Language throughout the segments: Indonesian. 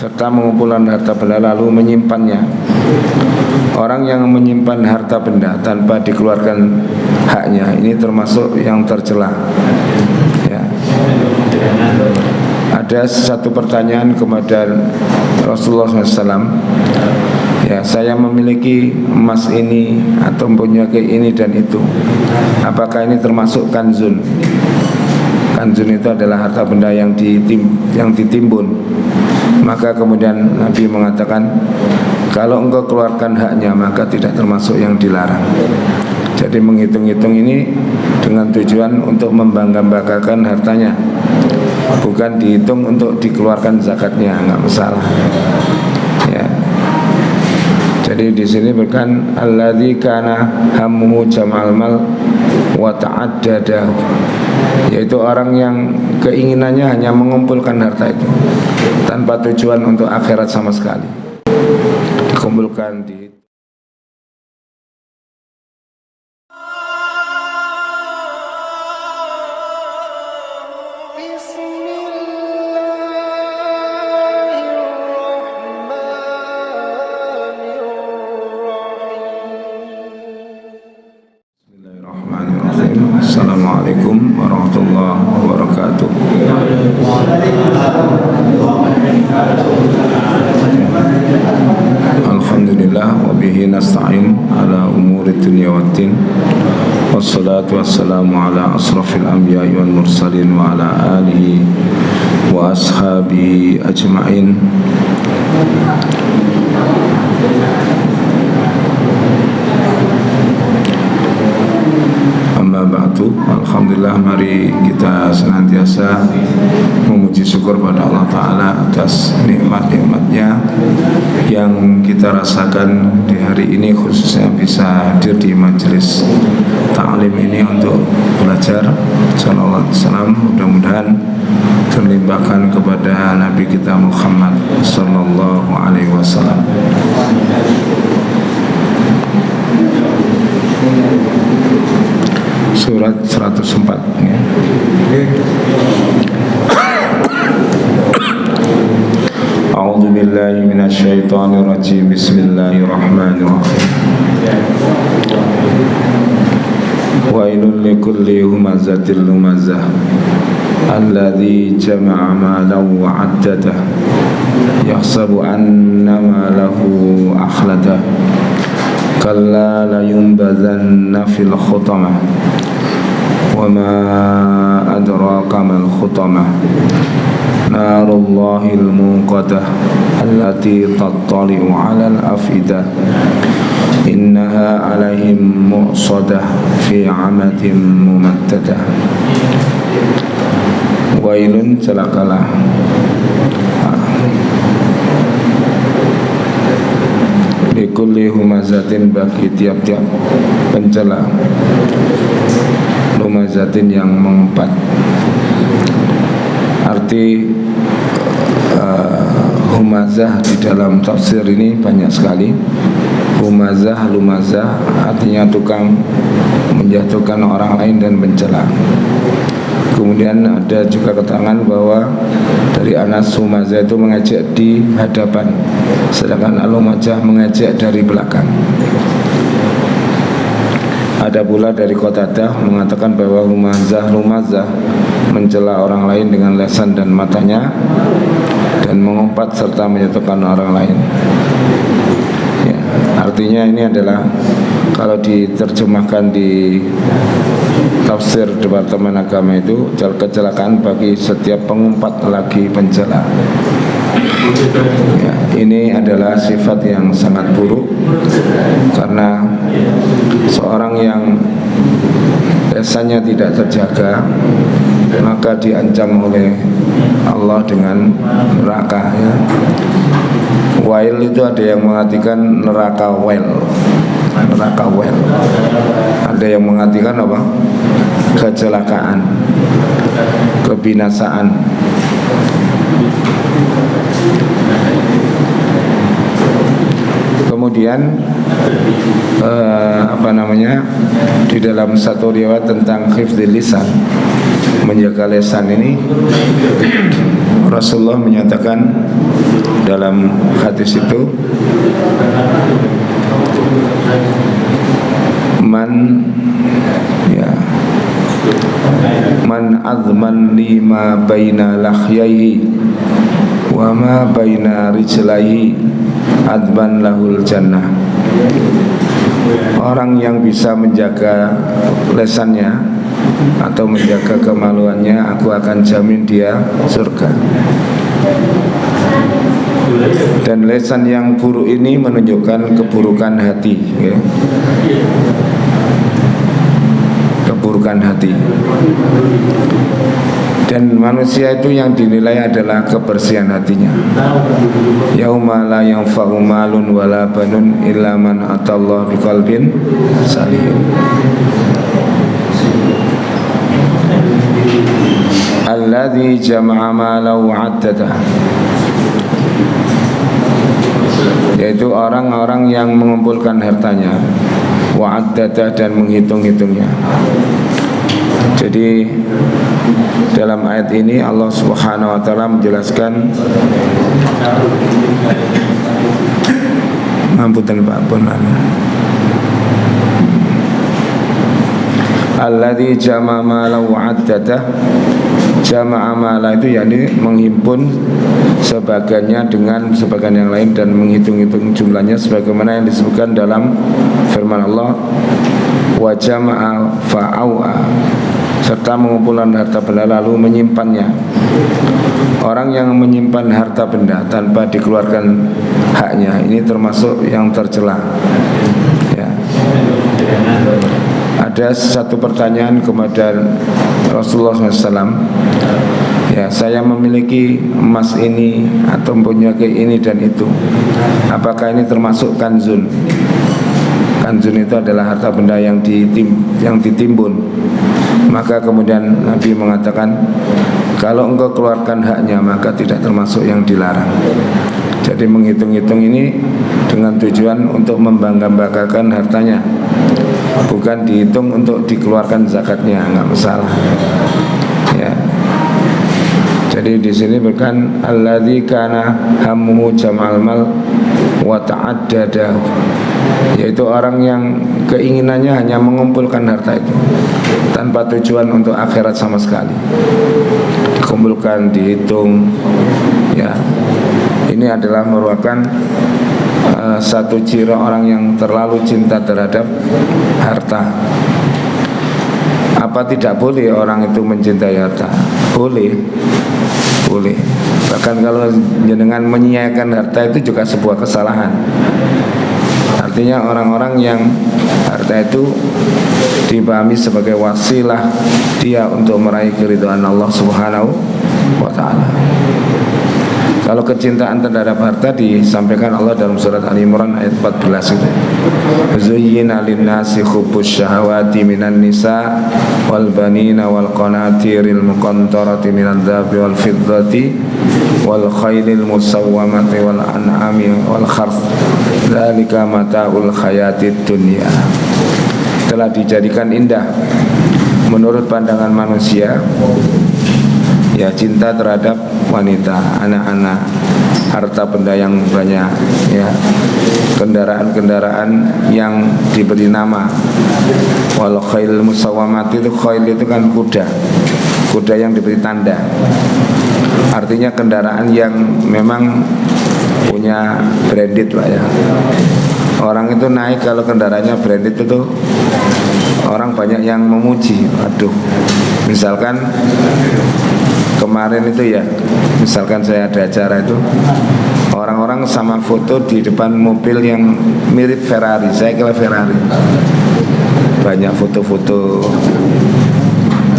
serta mengumpulkan harta benda lalu menyimpannya. Orang yang menyimpan harta benda tanpa dikeluarkan haknya ini termasuk yang tercela. Ya. Ada satu pertanyaan kepada Rasulullah SAW. Ya, saya memiliki emas ini atau punya ini dan itu. Apakah ini termasuk kanzun? Kanzun itu adalah harta benda yang ditimbun. Maka kemudian Nabi mengatakan, kalau engkau keluarkan haknya maka tidak termasuk yang dilarang. Jadi menghitung-hitung ini dengan tujuan untuk membangga-banggakan hartanya, bukan dihitung untuk dikeluarkan zakatnya, enggak masalah. Ya. Jadi di sini bukan alladzi kana hammuhu jam'al mal wa ta'addadahu, yaitu orang yang keinginannya hanya mengumpulkan harta itu tanpa tujuan untuk akhirat sama sekali. Dikumpulkan di Assalamualaikum warahmatullahi wabarakatuh. Alhamdulillah wa bihi nasta'in ala umuri dunya waddin. Wassalatu wassalamu ala asrafil anbiya'i wal mursalin wa ala alihi wa ashabihi ajma'in. Amma ba'du, alhamdulillah, mari kita senantiasa memuji syukur pada Allah Ta'ala atas nikmat-nikmatnya yang kita rasakan di hari ini, khususnya bisa hadir di majelis ta'lim ini untuk belajar. Sallallahu alaihi wasallam, mudah-mudahan terlimpahkan kepada Nabi kita Muhammad sallallahu alaihi wasallam. Surat 104 ya. A'udzu billahi minasyaitonir rajim. Bismillahirrahmanirrahim. Wailul likulli humazatil lumazah alladzi jama'a malan wa 'addadah yahsabu anna malahu akhladah kalla layunbazanna fil khutamah wa ma adraka mal khutamah narullahil muqadah allati tattali'u 'alal afidah innaha 'alaihim mu'sadah fi 'amatin mumaddadah. Wailun, celakalah, likulli humazatin, bagi tiap-tiap pencela, humazatin yang mengumpat. Arti humazah di dalam tafsir ini banyak sekali. Humazah, lumazah artinya tukang menjatuhkan orang lain dan mencela. Kemudian ada juga keterangan bahwa dari Anas, humazah itu mengejek di hadapan, sedangkan al-lumazah mengejek dari belakang. Ada pula dari Qatadah mengatakan bahwa humazah, lumazah mencela orang lain dengan lesan dan matanya dan mengumpat serta menjatuhkan orang lain. Ya, artinya ini adalah, kalau diterjemahkan di tafsir Departemen Agama itu, kecelakaan bagi setiap pengumpat lagi pencela. Ya, ini adalah sifat yang sangat buruk, karena seorang yang lesannya tidak terjaga maka diancam oleh Allah dengan neraka. Ya. Wail itu ada yang mengartikan neraka wel, neraka wel. Ada yang mengartikan apa? Kecelakaan, kebinasaan. Kemudian di dalam satu riwayat tentang hifdzil lisan, menjaga lisan ini, Rasulullah menyatakan dalam dalam hadis itu, man azman lima baina lahyaihi wa ma baina rijlaihi adban lahul jannah. Orang yang bisa menjaga lesannya atau menjaga kemaluannya, aku akan jamin dia surga. Dan lesan yang buruk ini menunjukkan keburukan hati, ya. Keburukan hati. Dan manusia itu yang dinilai adalah kebersihan hatinya. Yauma la yanfa'u malun wala banun illa man atallaha biqalbin salim. Alladzi jama'a malahu 'addadah, yaitu orang-orang yang mengumpulkan hartanya, wa'addadah, dan menghitung-hitungnya. Jadi dalam ayat ini Allah Subhanahu wa taala menjelaskan, Mamputan Pak Bonan, alladzi jama'a malahu 'addadah. Jama'a mala itu yakni menghimpun sebagiannya dengan sebagian yang lain dan menghitung-hitung jumlahnya sebagaimana yang disebutkan dalam firman Allah, wa jama'a fa'au'a, serta mengumpulkan harta benda lalu menyimpannya. Orang yang menyimpan harta benda tanpa dikeluarkan haknya, ini termasuk yang tercela, ya. Ada satu pertanyaan kepada Rasulullah SAW, ya, saya memiliki emas ini atau punya ini dan itu, apakah ini termasuk kanzun? Kanzun itu adalah harta benda yang ditimbun. Maka kemudian Nabi mengatakan, kalau engkau keluarkan haknya maka tidak termasuk yang dilarang. Jadi menghitung-hitung ini dengan tujuan untuk membangga-banggakan hartanya, bukan dihitung untuk dikeluarkan zakatnya, nggak masalah, ya. Jadi di sini bukan alladzi kana hammuhu jam'al mal wa ta'addada, yaitu orang yang keinginannya hanya mengumpulkan harta itu tanpa tujuan untuk akhirat sama sekali. Dikumpulkan, dihitung, ya. Ini adalah merupakan satu ciri orang yang terlalu cinta terhadap harta. Apa tidak boleh orang itu mencintai harta? Boleh, boleh. Bahkan kalau jenengan menyia-nyiakan harta itu juga sebuah kesalahan. Artinya orang-orang yang harta itu dipahami sebagai wasilah dia untuk meraih keridhaan Allah Subhanahu wa ta'ala. Kalau kecintaan terhadap harta disampaikan Allah dalam surat Al-Imran ayat 14 itu. Zuyyina lin-nasi hubbus syahawati minan nisa wal banina wal qanatiril muqantarati minadz dzahabi wal fiddati wal khailil musawwamati wal an'ami wal harth. Dzalika mata'ul hayatid dunya. Telah dijadikan indah menurut pandangan manusia, ya, cinta terhadap wanita, anak-anak, harta benda yang banyak, ya, kendaraan-kendaraan yang diberi nama. Wal khail musawwamati, itu khail itu kan kuda, kuda yang diberi tanda. Artinya kendaraan yang memang punya branded, Pak, ya. Orang itu naik kalau kendaraannya branded itu orang banyak yang memuji. Aduh, misalkan kemarin itu, ya, misalkan saya ada acara itu, orang-orang sama foto di depan mobil yang mirip Ferrari. Saya kira Ferrari. Banyak foto-foto.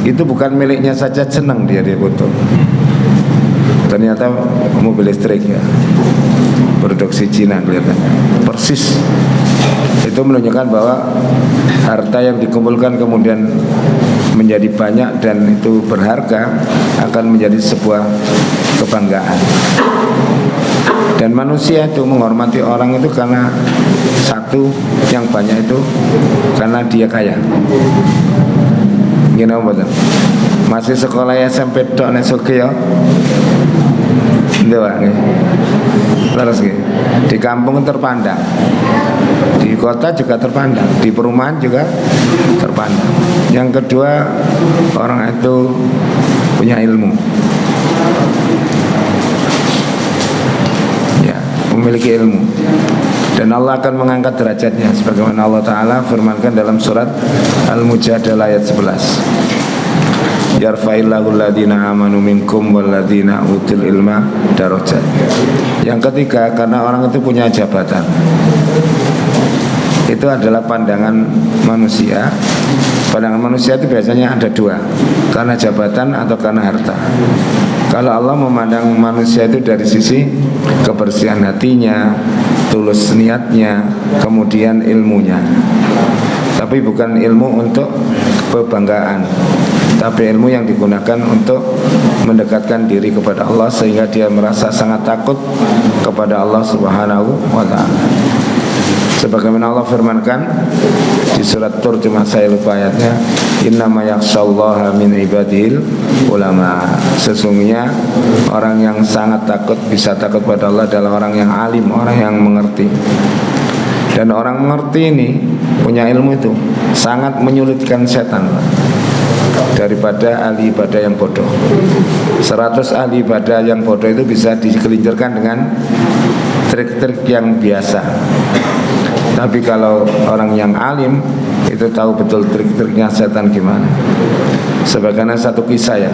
Itu bukan miliknya saja, senang dia foto. Ternyata mobil listrik, ya, produksi Cina kelihatannya. Persis. Itu menunjukkan bahwa harta yang dikumpulkan kemudian menjadi banyak dan itu berharga akan menjadi sebuah kebanggaan. Dan manusia itu menghormati orang itu karena satu, yang banyak itu karena dia kaya. Gini apa? Masih sekolah SMP tok nek sugih ya. Ndek. Lha Terus gitu. Di kampung terpandang, di kota juga terpandang, di perumahan juga terpandang. Yang kedua, orang itu punya ilmu, ya, memiliki ilmu, dan Allah akan mengangkat derajatnya sebagaimana Allah Ta'ala firmankan dalam surat Al-Mujadalah ayat 11, yarfa'illahu alladhina amanu minkum walladhina util ilma darajat. Yang ketiga, karena orang itu punya jabatan. Itu adalah pandangan manusia. Pandangan manusia itu biasanya ada dua, karena jabatan atau karena harta. Kalau Allah memandang manusia itu dari sisi kebersihan hatinya, tulus niatnya, kemudian ilmunya. Tapi bukan ilmu untuk kebanggaan, tapi ilmu yang digunakan untuk mendekatkan diri kepada Allah, sehingga dia merasa sangat takut kepada Allah Subhanahu wa ta'ala. Sebagaimana Allah firmankan di surat Tur, cuma saya lupa ayatnya, innama yakhshallaha min ibadil ulama. Sesungguhnya orang yang sangat takut, bisa takut pada Allah adalah orang yang alim, orang yang mengerti. Dan orang mengerti ini, punya ilmu itu sangat menyulitkan setan daripada ahli ibadah yang bodoh. 100 ahli ibadah yang bodoh itu bisa digelincirkan dengan trik-trik yang biasa. Tapi kalau orang yang alim itu tahu betul trik-triknya setan gimana. Sebagaimana satu kisah ya,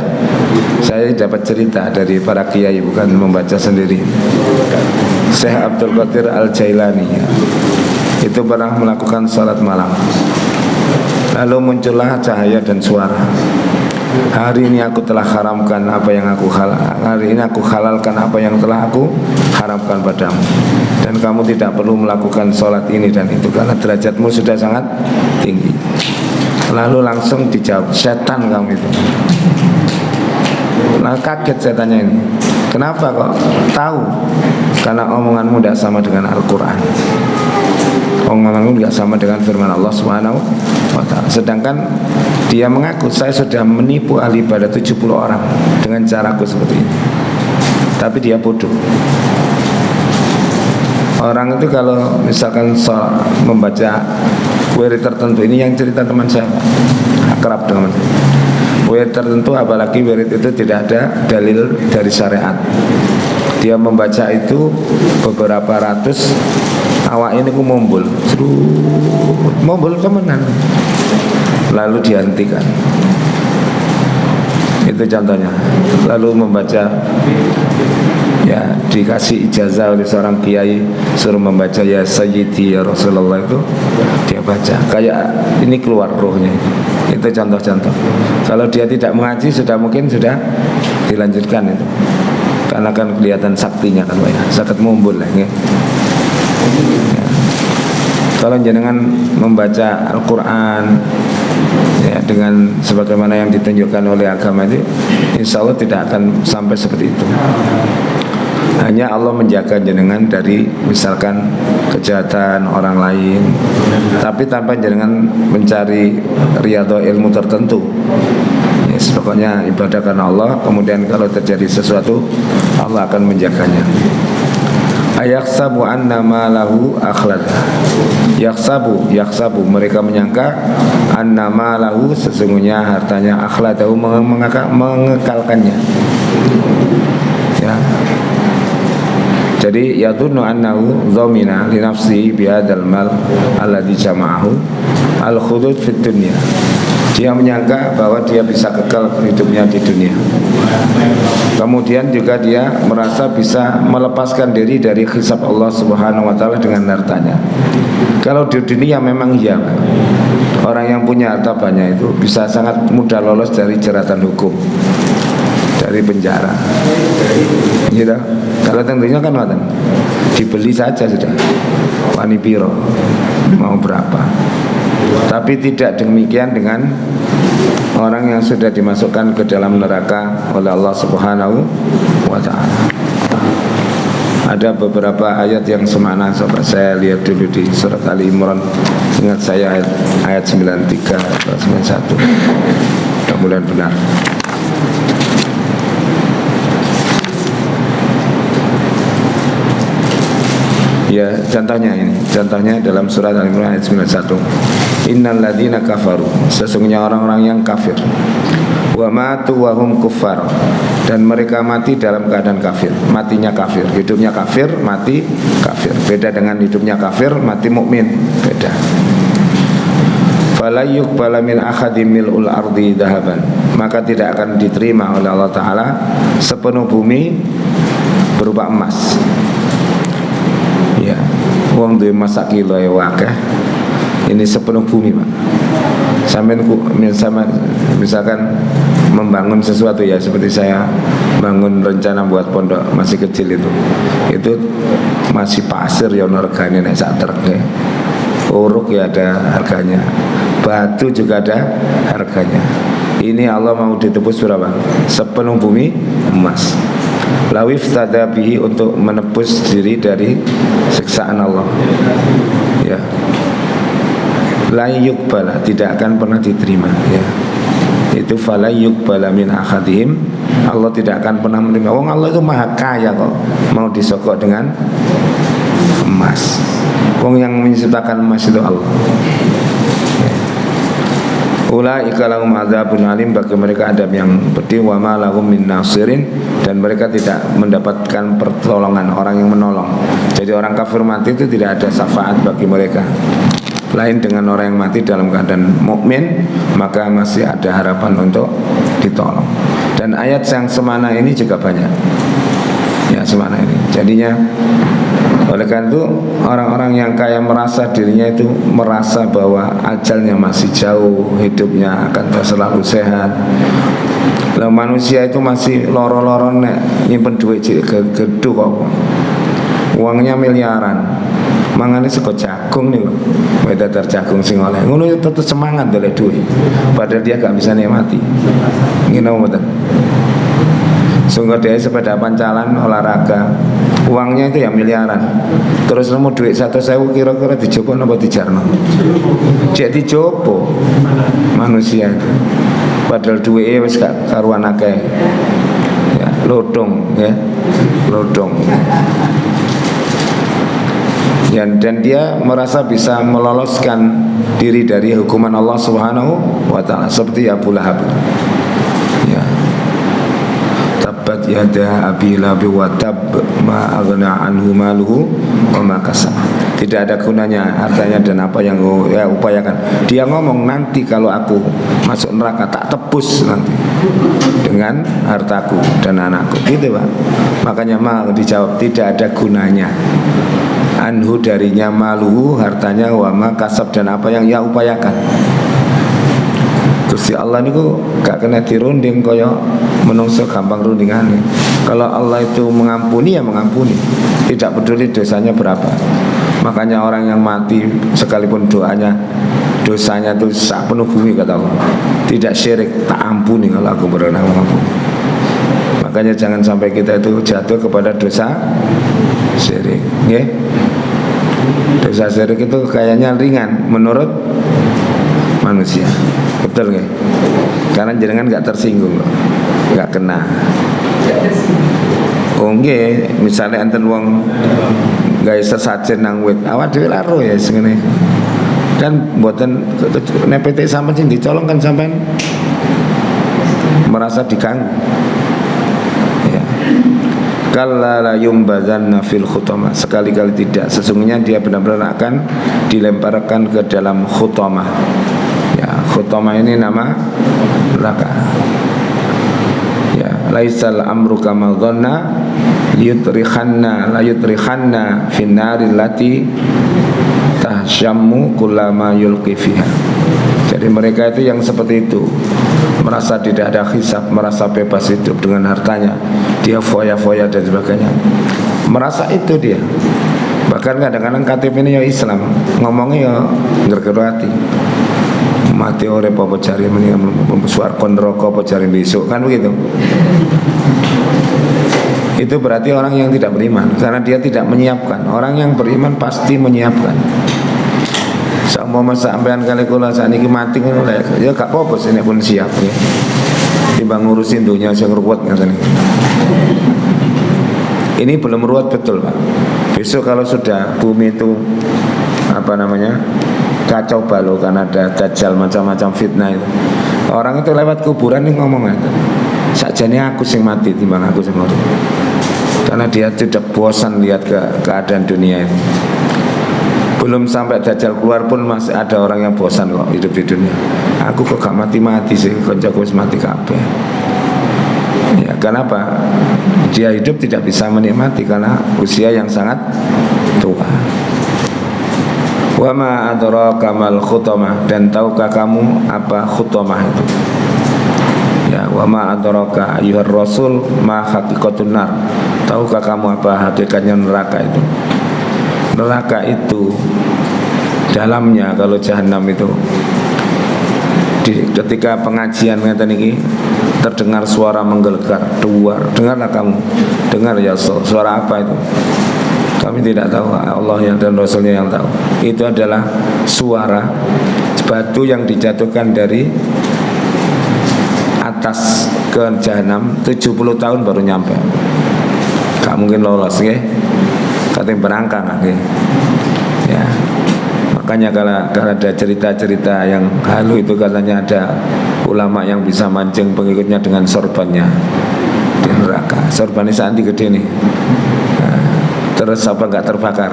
saya dapat cerita dari para kiai, bukan membaca sendiri. Syekh Abdul Qadir Al-Jailani ya, itu pernah melakukan salat malam. Lalu muncullah cahaya dan suara. Hari ini aku telah haramkan apa yang aku hari ini aku halalkan apa yang telah aku haramkan padamu, dan kamu tidak perlu melakukan sholat ini dan itu karena derajatmu sudah sangat tinggi. Lalu langsung dijawab, setan kamu itu. Nah, kaget setannya ini. Kenapa kok tahu? Karena omonganmu tidak sama dengan Al-Quran, omonganmu tidak sama dengan firman Allah Subhanahu wa ta'ala. Sedangkan dia mengaku, saya sudah menipu ahli ibadah 70 orang dengan caraku seperti ini. Tapi dia bodoh. Orang itu kalau misalkan membaca wirid tertentu, ini yang cerita teman saya, akrab dengan wirid tertentu, apalagi wirid itu tidak ada dalil dari syariat. Dia membaca itu beberapa ratus, awak ini ku mumbul temenan, lalu dihentikan. Itu contohnya. Lalu membaca, ya dikasih ijazah oleh seorang kiai, suruh membaca ya Sayyidi ya Rasulullah, itu dia baca, kayak ini keluar rohnya. Itu contoh-contoh. Kalau dia tidak mengaji, mungkin sudah dilanjutkan itu, karena kan kelihatan saktinya kan Pak ya, sakit mumbul lah ya. Kalau jenengan membaca Al-Quran ya, dengan sebagaimana yang ditunjukkan oleh agama itu, insya Allah tidak akan sampai seperti itu. Hanya Allah menjaga jenengan dari misalkan kejahatan orang lain, tapi tanpa jenengan mencari riyadhah ilmu tertentu. Yes, pokoknya ibadah karena Allah. Kemudian kalau terjadi sesuatu, Allah akan menjaganya. Ayaksabu anna ma lahu akhlada. Yaksabu mereka menyangka anna ma lahu, sesungguhnya hartanya, akhladahu mengekalkannya. Ya. Jadi yadunnu annahu dhamina li nafsihi bi hadzal mal alladhi jama'ahu al-khudud fid dunya. Dia menyangka bahwa dia bisa kekal hidupnya di dunia. Kemudian juga dia merasa bisa melepaskan diri dari hisab Allah Subhanahu wa ta'ala dengan hartanya. Kalau di dunia memang iya, orang yang punya harta banyak itu bisa sangat mudah lolos dari jeratan hukum, dari penjara gitu. Kalau tentunya kan dibeli saja sudah, wani piro, mau berapa. Tapi tidak demikian dengan orang yang sudah dimasukkan ke dalam neraka oleh Allah Subhanahu wa ta'ala. Ada beberapa ayat yang semakna, coba saya lihat dulu di surat Ali Imran. Ingat saya ayat 93 atau 91. Mudah-mudahan benar. Ya, contohnya ini. Contohnya dalam surat Al-Imran ayat 91. Innal ladzina kafaru, sesungguhnya orang-orang yang kafir. Wa matu wa hum kuffar, dan mereka mati dalam keadaan kafir. Matinya kafir, hidupnya kafir, mati kafir. Beda dengan hidupnya kafir, mati mukmin. Beda. Fala yuqbala min ahadim mil'ul ardi dhahaban, maka tidak akan diterima oleh Allah Ta'ala sepenuh bumi berupa emas. Ya, wong duwe emas sak kilo ya wakeh. Ini sepenuh bumi, Pak. Sampai misalkan membangun sesuatu, ya seperti saya bangun rencana buat pondok masih kecil itu masih pasir ya harganya nek sak truk ya. Uruk ya ada harganya, batu juga ada harganya. Ini Allah mau ditebus berapa? Sepenuh bumi emas. Lawif tadabihi, untuk menebus diri dari siksaan Allah. Ya. La yuqbala, tidak akan pernah diterima, ya. Itu fala yuqbala min ahadihim, Allah tidak akan pernah menerima. Wong Allah itu maha kaya kok, mau disokok dengan emas. Wong yang menciptakan emas itu Allah. Ulaika lahum adzabun alim, bagi mereka adab yang pedih. Wa ma lahum min nasirin, dan mereka tidak mendapatkan pertolongan, orang yang menolong. Jadi orang kafir mati itu tidak ada syafaat bagi mereka. Lain dengan orang yang mati dalam keadaan mukmin, maka masih ada harapan untuk ditolong. Dan ayat yang semana ini juga banyak. Ya, semana ini. Jadinya oleh karena itu orang-orang yang kaya merasa dirinya itu merasa bahwa ajalnya masih jauh, hidupnya akan selalu sehat. Lah manusia itu masih loro-loro nek nyimpen duit gedhe kok. Uangnya miliaran. Mangane sego jagung nih, wedadar jagung sing oleh. Ngono tetep semangat dolek duit. Padahal dia gak bisa nikmati. Ngene mboten. Sungguh dia sepeda pancalan olahraga, uangnya itu ya miliaran. Terus nemu duit 100.000 kira-kira dijopo napa dijarno? Cek dijopo manusia itu. Padahal duitnya wis gak karuan akeh. Ya, lodong ya. Lodong. Ya, dan dia merasa bisa meloloskan diri dari hukuman Allah Subhanahu wa Ta'ala, seperti Abu Lahab. Ya. Tabbat yada Abi Lahab wa tab, ma aghna anhu maluhu wa ma kasab. Tidak ada gunanya hartanya dan apa yang ya upayakan. Dia ngomong, nanti kalau aku masuk neraka tak tebus nanti dengan hartaku dan anakku, gitu Pak. Makanya mal dijawab tidak ada gunanya. Anhu darinya maluhu, hartanya, wama kasab, dan apa yang ia upayakan. Gusti Allah niku gak kena dirunding kaya menungso gampang rundingane. Kalau Allah itu mengampuni ya mengampuni, tidak peduli dosanya berapa. Makanya orang yang mati sekalipun dosanya itu sak penuh bumi, kata Allah, tidak syirik, tak ampuni kalau aku berwenang mengampuni. Makanya jangan sampai kita itu jatuh kepada dosa syirik, ya. Dosa syirik itu kayaknya ringan menurut manusia, betul nggak? Karena jenengan nggak tersinggung loh, nggak kena. Oh nggih, misalnya enten wong gawe sesajen nang wit, awak dhewe laro ya sengene. Dan mboten nepete sampean sing dicolong kan sampean merasa diganggu. Ya. Kalla la yumbazanna fil khutamah, sekali-kali tidak, sesungguhnya dia benar-benar akan dilemparkan ke dalam khutamah. Ya, khutamah ini nama neraka. Ya, laisal amru kama dhanna yutrikhanna la yutrikhanna fin naril lati tahsyammu kullama yulqi fiha. Jadi mereka itu yang seperti itu, merasa tidak ada hisab, merasa bebas hidup dengan hartanya, dia foya-foya dan sebagainya, merasa itu dia. Bahkan kadang-kadang KTP ini ya Islam, ngomongnya ya ngergero hati, mati ore apa cari mendingan suarkon neraka apa cari besok, kan begitu. Itu berarti orang yang tidak beriman, karena dia tidak menyiapkan. Orang yang beriman pasti menyiapkan. Saumpama sampean kali kula sakniki mati ngono ya gak apa-apa sene pun siap ya. Timbang ngurusin dunia sing ruwet ngaten iki. Ini belum ruwet betul, Pak. Besok kalau sudah bumi itu kacau balau karena ada dajjal macam-macam fitnah itu, orang itu lewat kuburan ini ngomong itu, sakjane aku sing mati timbang aku sing urip. Karena dia sudah bosan lihat keadaan dunia ini. Belum sampai dajjal keluar pun masih ada orang yang bosan kok hidup di dunia. Aku kok gak mati-mati sih, koncoku wis mati kabeh. Ya, kenapa? Dia hidup tidak bisa menikmati karena usia yang sangat tua. Wa ma adraka mal khutamah, dan tahukah kamu apa khutamah itu? Ya, wa ma adraka ayyuhar rasul ma haqiqatun nar. Tahukah kamu apa hakikatnya neraka itu? Neraka itu dalamnya, kalau jahanam itu ketika pengajian ngeten iki terdengar suara menggelegar, dengarlah kamu, dengar ya suara apa itu? Kami tidak tahu, Allah yang dan Rasulnya yang tahu. Itu adalah suara batu yang dijatuhkan dari atas ke jahanam 70 tahun baru nyampe. Gak mungkin lolos ya. Katanya berangkang ya. Ya. Makanya kalau ada cerita-cerita yang halu itu katanya ada ulama yang bisa mancing pengikutnya dengan sorbannya di neraka. Sorbannya santi gede nih. Nah, terus apa nggak terbakar?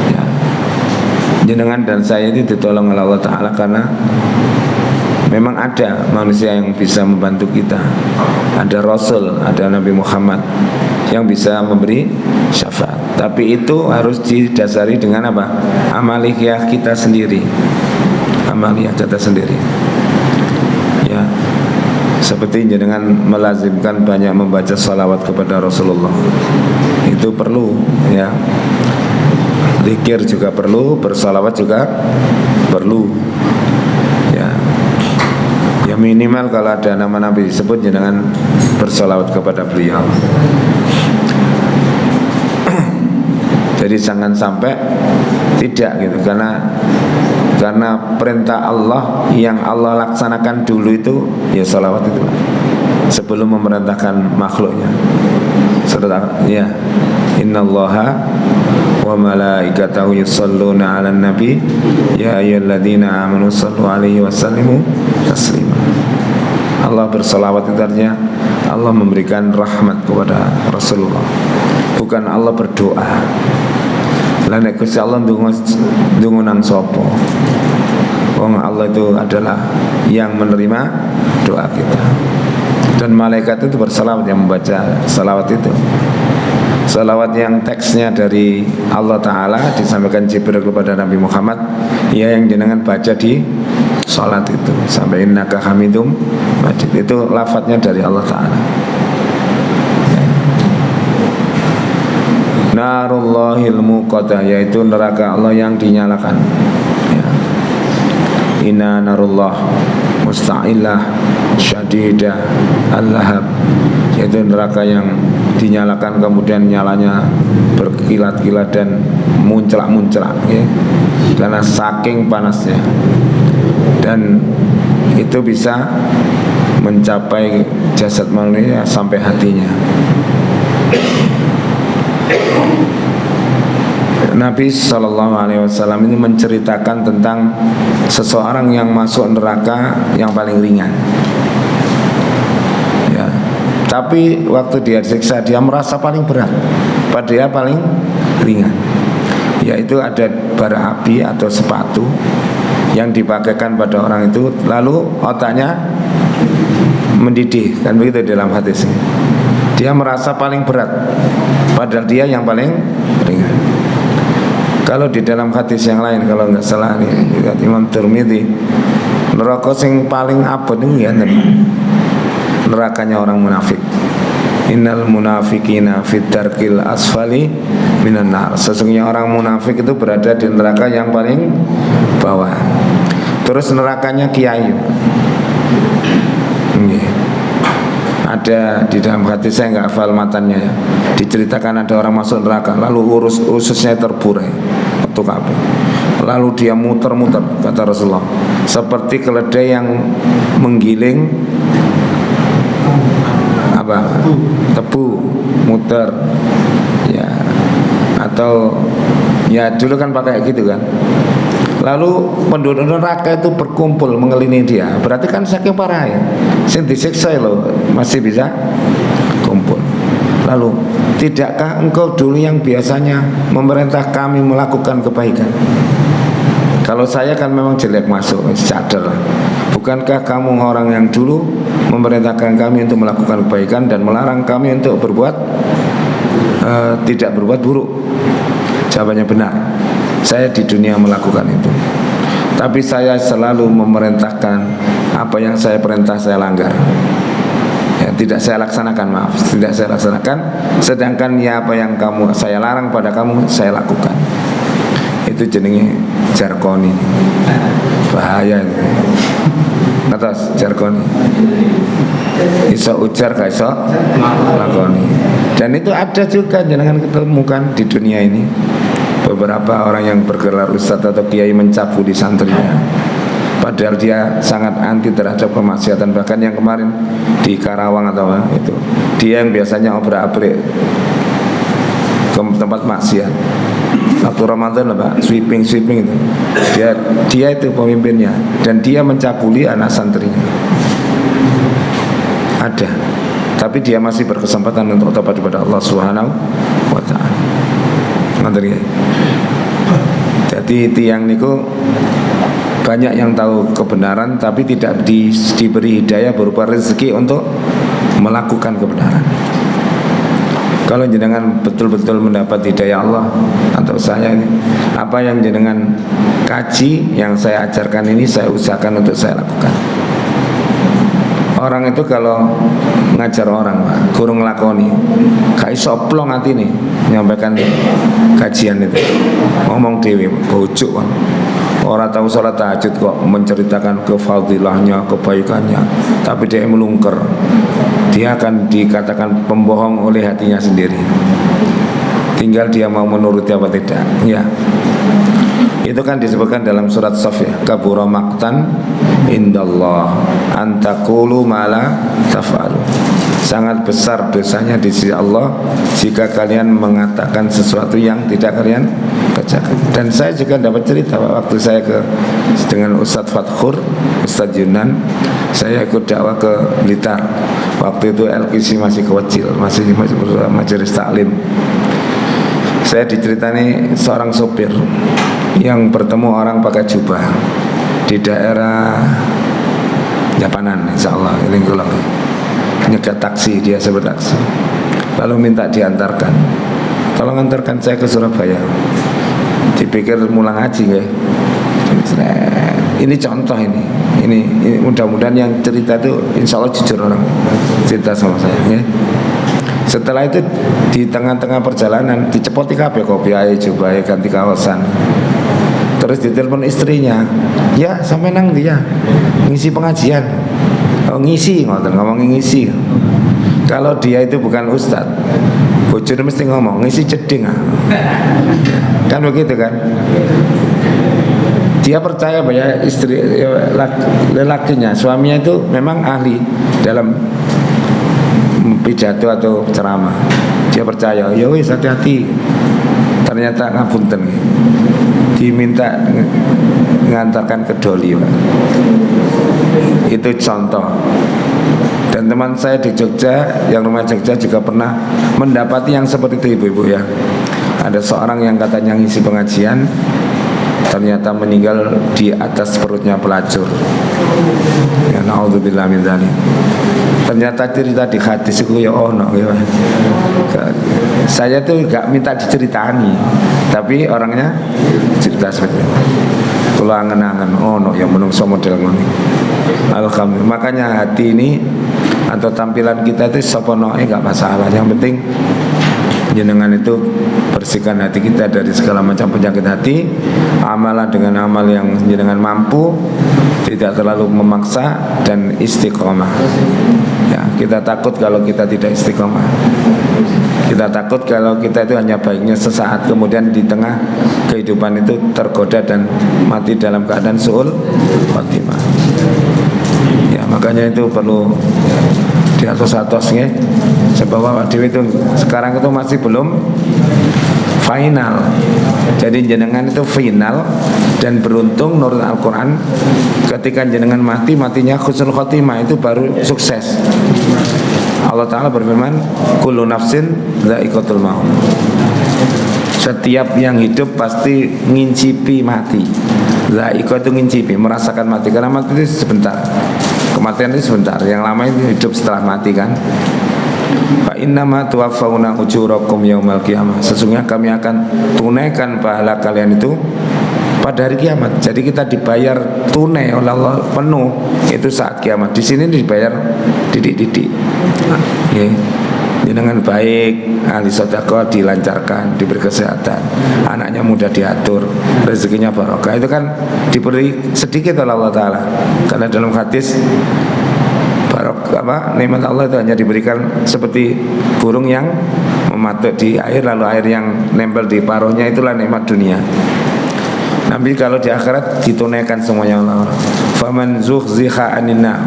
Ya. Jenengan dan saya ini ditolong oleh Allah Ta'ala karena memang ada manusia yang bisa membantu kita. Ada Rasul, ada Nabi Muhammad yang bisa memberi syafaat. Tapi itu harus didasari dengan apa? Amaliyah kita sendiri. Amaliyah kita sendiri. Ya. Seperti dengan melazimkan banyak membaca salawat kepada Rasulullah. Itu perlu, ya. Zikir juga perlu, bersalawat juga perlu. Ya. Ya minimal kalau ada nama Nabi disebut dengan bersalawat kepada beliau. Jadi jangan sampai tidak gitu, karena perintah Allah yang Allah laksanakan dulu itu ya salawat itu sebelum memerintahkan makhluknya. Ya, innallaha wa malaikatahu yusholluna 'alan nabi ya ayyuhalladzina amanu shallu 'alaihi wa sallimu taslima. Allah bersalawat itu artinya Allah memberikan rahmat kepada Rasulullah, bukan Allah berdoa. Lah nek Gusti Allah ndonga nang sapa? Wong Allah itu adalah yang menerima doa kita. Dan malaikat itu bersalawat yang membaca salawat itu. Salawat yang teksnya dari Allah Ta'ala disampaikan Jibril kepada Nabi Muhammad, ya yang jenengan baca di salat itu sampai innaka hamidum majid, itu lafadznya dari Allah Ta'ala. Narullahil muqadah, yaitu neraka Allah yang dinyalakan. Ya. Inna narullah musta'illah syadidah al-lahab, yaitu neraka yang dinyalakan kemudian nyalanya berkilat-kilat dan muncrat-muncrat, ya, karena saking panasnya, dan itu bisa mencapai jasad manusia sampai hatinya. Nabi SAW ini menceritakan tentang seseorang yang masuk neraka yang paling ringan. Ya. Tapi waktu dia disiksa dia merasa paling berat, padahal paling ringan. Yaitu ada bara api atau sepatu yang dipakaikan pada orang itu, lalu otaknya mendidih, kan begitu dalam hadis. Dia merasa paling berat, padahal dia yang paling ringan. Kalau di dalam hadis yang lain, kalau nggak salah nih, Imam Tirmidzi, neraka sing paling abot ini ya, nerakanya orang munafik. Innal munafiqina fit darkil asfali minan nar. Sesungguhnya orang munafik itu berada di neraka yang paling bawah. Terus nerakanya kiai. Ada di dalam hadis, saya nggak hafal matannya ya. Diceritakan ada orang masuk neraka, lalu ususnya terburai, untuk apa? Lalu dia muter-muter, kata Rasulullah, seperti keledai yang menggiling apa? Tebu, muter, ya, atau ya dulu kan pakai gitu kan. Lalu penduduk neraka itu berkumpul mengelilingi dia. Berarti kan saking parah ya. Sing disiksa loh masih bisa kumpul. Lalu, tidakkah engkau dulu yang biasanya memerintah kami melakukan kebaikan? Kalau saya kan memang jelek masuk, sadar. Bukankah kamu orang yang dulu memerintahkan kami untuk melakukan kebaikan dan melarang kami untuk berbuat tidak berbuat buruk? Jawabannya benar. Saya di dunia melakukan itu. Tapi saya selalu memerintahkan apa yang saya perintah saya langgar. Ya, tidak saya laksanakan, maaf, tidak saya laksanakan. Sedangkan ya apa yang saya larang pada kamu saya lakukan. Itu jenenge jargoni. Bahaya itu. Atas jargoni. Iso ujar gak iso lakoni. Dan itu ada juga jangan ketemukan di dunia ini. Beberapa orang yang bergelar ustadz atau kiai mencabuli santrinya, padahal dia sangat anti terhadap kemaksiatan. Bahkan yang kemarin di Karawang atau itu, dia yang biasanya obrak-abrik ke tempat maksiat waktu Ramadan Pak, sweeping itu, dia itu pemimpinnya, dan dia mencabuli anak santrinya. Ada, tapi dia masih berkesempatan untuk tobat kepada Allah Subhanahu wa Ta'ala. Jadi tiang niku banyak yang tahu kebenaran tapi tidak diberi hidayah berupa rezeki untuk melakukan kebenaran. Kalau jenengan betul-betul mendapat hidayah Allah atau saya ini, apa yang jenengan kaji, yang saya ajarkan ini saya usahakan untuk saya lakukan. Orang itu kalau ngajar orang, Pak, kurang ngelakoni, gak iso plong hati nih nyampaikan kajian itu. Ngomong dewi, bojuk kan. Orang tahu sholat tahajud kok menceritakan kefadilahnya, kebaikannya, tapi dia melungker. Dia akan dikatakan pembohong oleh hatinya sendiri. Tinggal dia mau menuruti apa tidak. Ya. Itu kan disebutkan dalam surat Shaf ya, kabura maqtan indallah antaqulu ma la taf'alu. Sangat besar dosanya di sisi Allah jika kalian mengatakan sesuatu yang tidak kalian kerjakan. Dan saya juga dapat cerita waktu saya dengan Ustadz Fathur, Ustadz Yunan, saya ikut dakwah ke Blitar. Waktu itu LKC masih kecil, masih majelis taklim. Saya diceritani seorang sopir yang bertemu orang pakai jubah di daerah Japanan, insya Allah ini gulang. Nyegat taksi, dia sebut taksi, lalu minta diantarkan, tolong antarkan saya ke Surabaya. Dipikir mulang haji nggak? Ini contoh ini mudah-mudahan yang cerita itu insya Allah jujur orang cerita sama saya ya. Setelah itu di tengah-tengah perjalanan dicepoti kabeh kopi ae coba ganti kawasan. Terus ditelepon istrinya, ya sampai nang dia ngisi pengajian. Oh, ngisi ngomong ngisi. Kalau dia itu bukan ustadz, bojone mesti ngomong ngisi jeding kan begitu kan. Dia percaya bahwa istri lelakinya, suaminya itu memang ahli dalam pidato atau ceramah. Dia percaya, ya wis hati-hati. Ternyata ngapunten, diminta mengantarkan ke doli, Pak. Itu contoh. Dan teman saya di Jogja, yang rumah Jogja juga pernah mendapati yang seperti itu, ibu-ibu ya. Ada seorang yang katanya ngisi pengajian, ternyata meninggal di atas perutnya pelacur. Ya naudzubillah min dzalik. Ternyata cerita di hadis itu ya ono ya. Saya tuh gak minta diceritani, tapi orangnya cerita seperti itu. Kalau angen-angen ono yang menungso model ngene. Alhamdulillah. Makanya hati ini atau tampilan kita itu soponoe gak masalah. Yang penting jenengan itu bersihkan hati kita dari segala macam penyakit hati. Amalah dengan amal yang jenengan mampu, tidak terlalu memaksa, dan istiqomah. Ya, kita takut kalau kita tidak istiqomah. Kita takut kalau kita itu hanya baiknya sesaat, kemudian di tengah kehidupan itu tergoda dan mati dalam keadaan su'ul khotimah. Ya, makanya itu perlu di atas-atasnya sebab dewi itu sekarang itu masih belum final. Jadi jenengan itu final dan beruntung menurut Al-Quran ketika jenengan matinya husnul khotimah, itu baru sukses. Allah Ta'ala berfirman, kullu nafsin dha'iqatul maut. Setiap yang hidup pasti ngincipi mati. Dha'iqah itu ngincipi, merasakan mati. Karena mati itu sebentar, kematian itu sebentar. Yang lama itu hidup setelah mati kan. Fa innama tuwaffawna ujurakum yaumal qiyamah. Sesungguhnya kami akan tunaikan pahala kalian itu pada hari kiamat. Jadi kita dibayar tunai oleh Allah penuh itu saat kiamat. Di sini dibayar didik-didik. Okay. Dengan baik, ahli sedekah dilancarkan, diberi kesehatan, anaknya mudah diatur, rezekinya barokah. Itu kan diberi sedikit oleh Allah Ta'ala. Karena dalam hadis nikmat Allah itu hanya diberikan seperti burung yang mematuk di air, lalu air yang nempel di paruhnya, itulah nikmat dunia. Nabi kalau di akhirat ditunaikan semuanya Allah. Faman zuhziha aninna,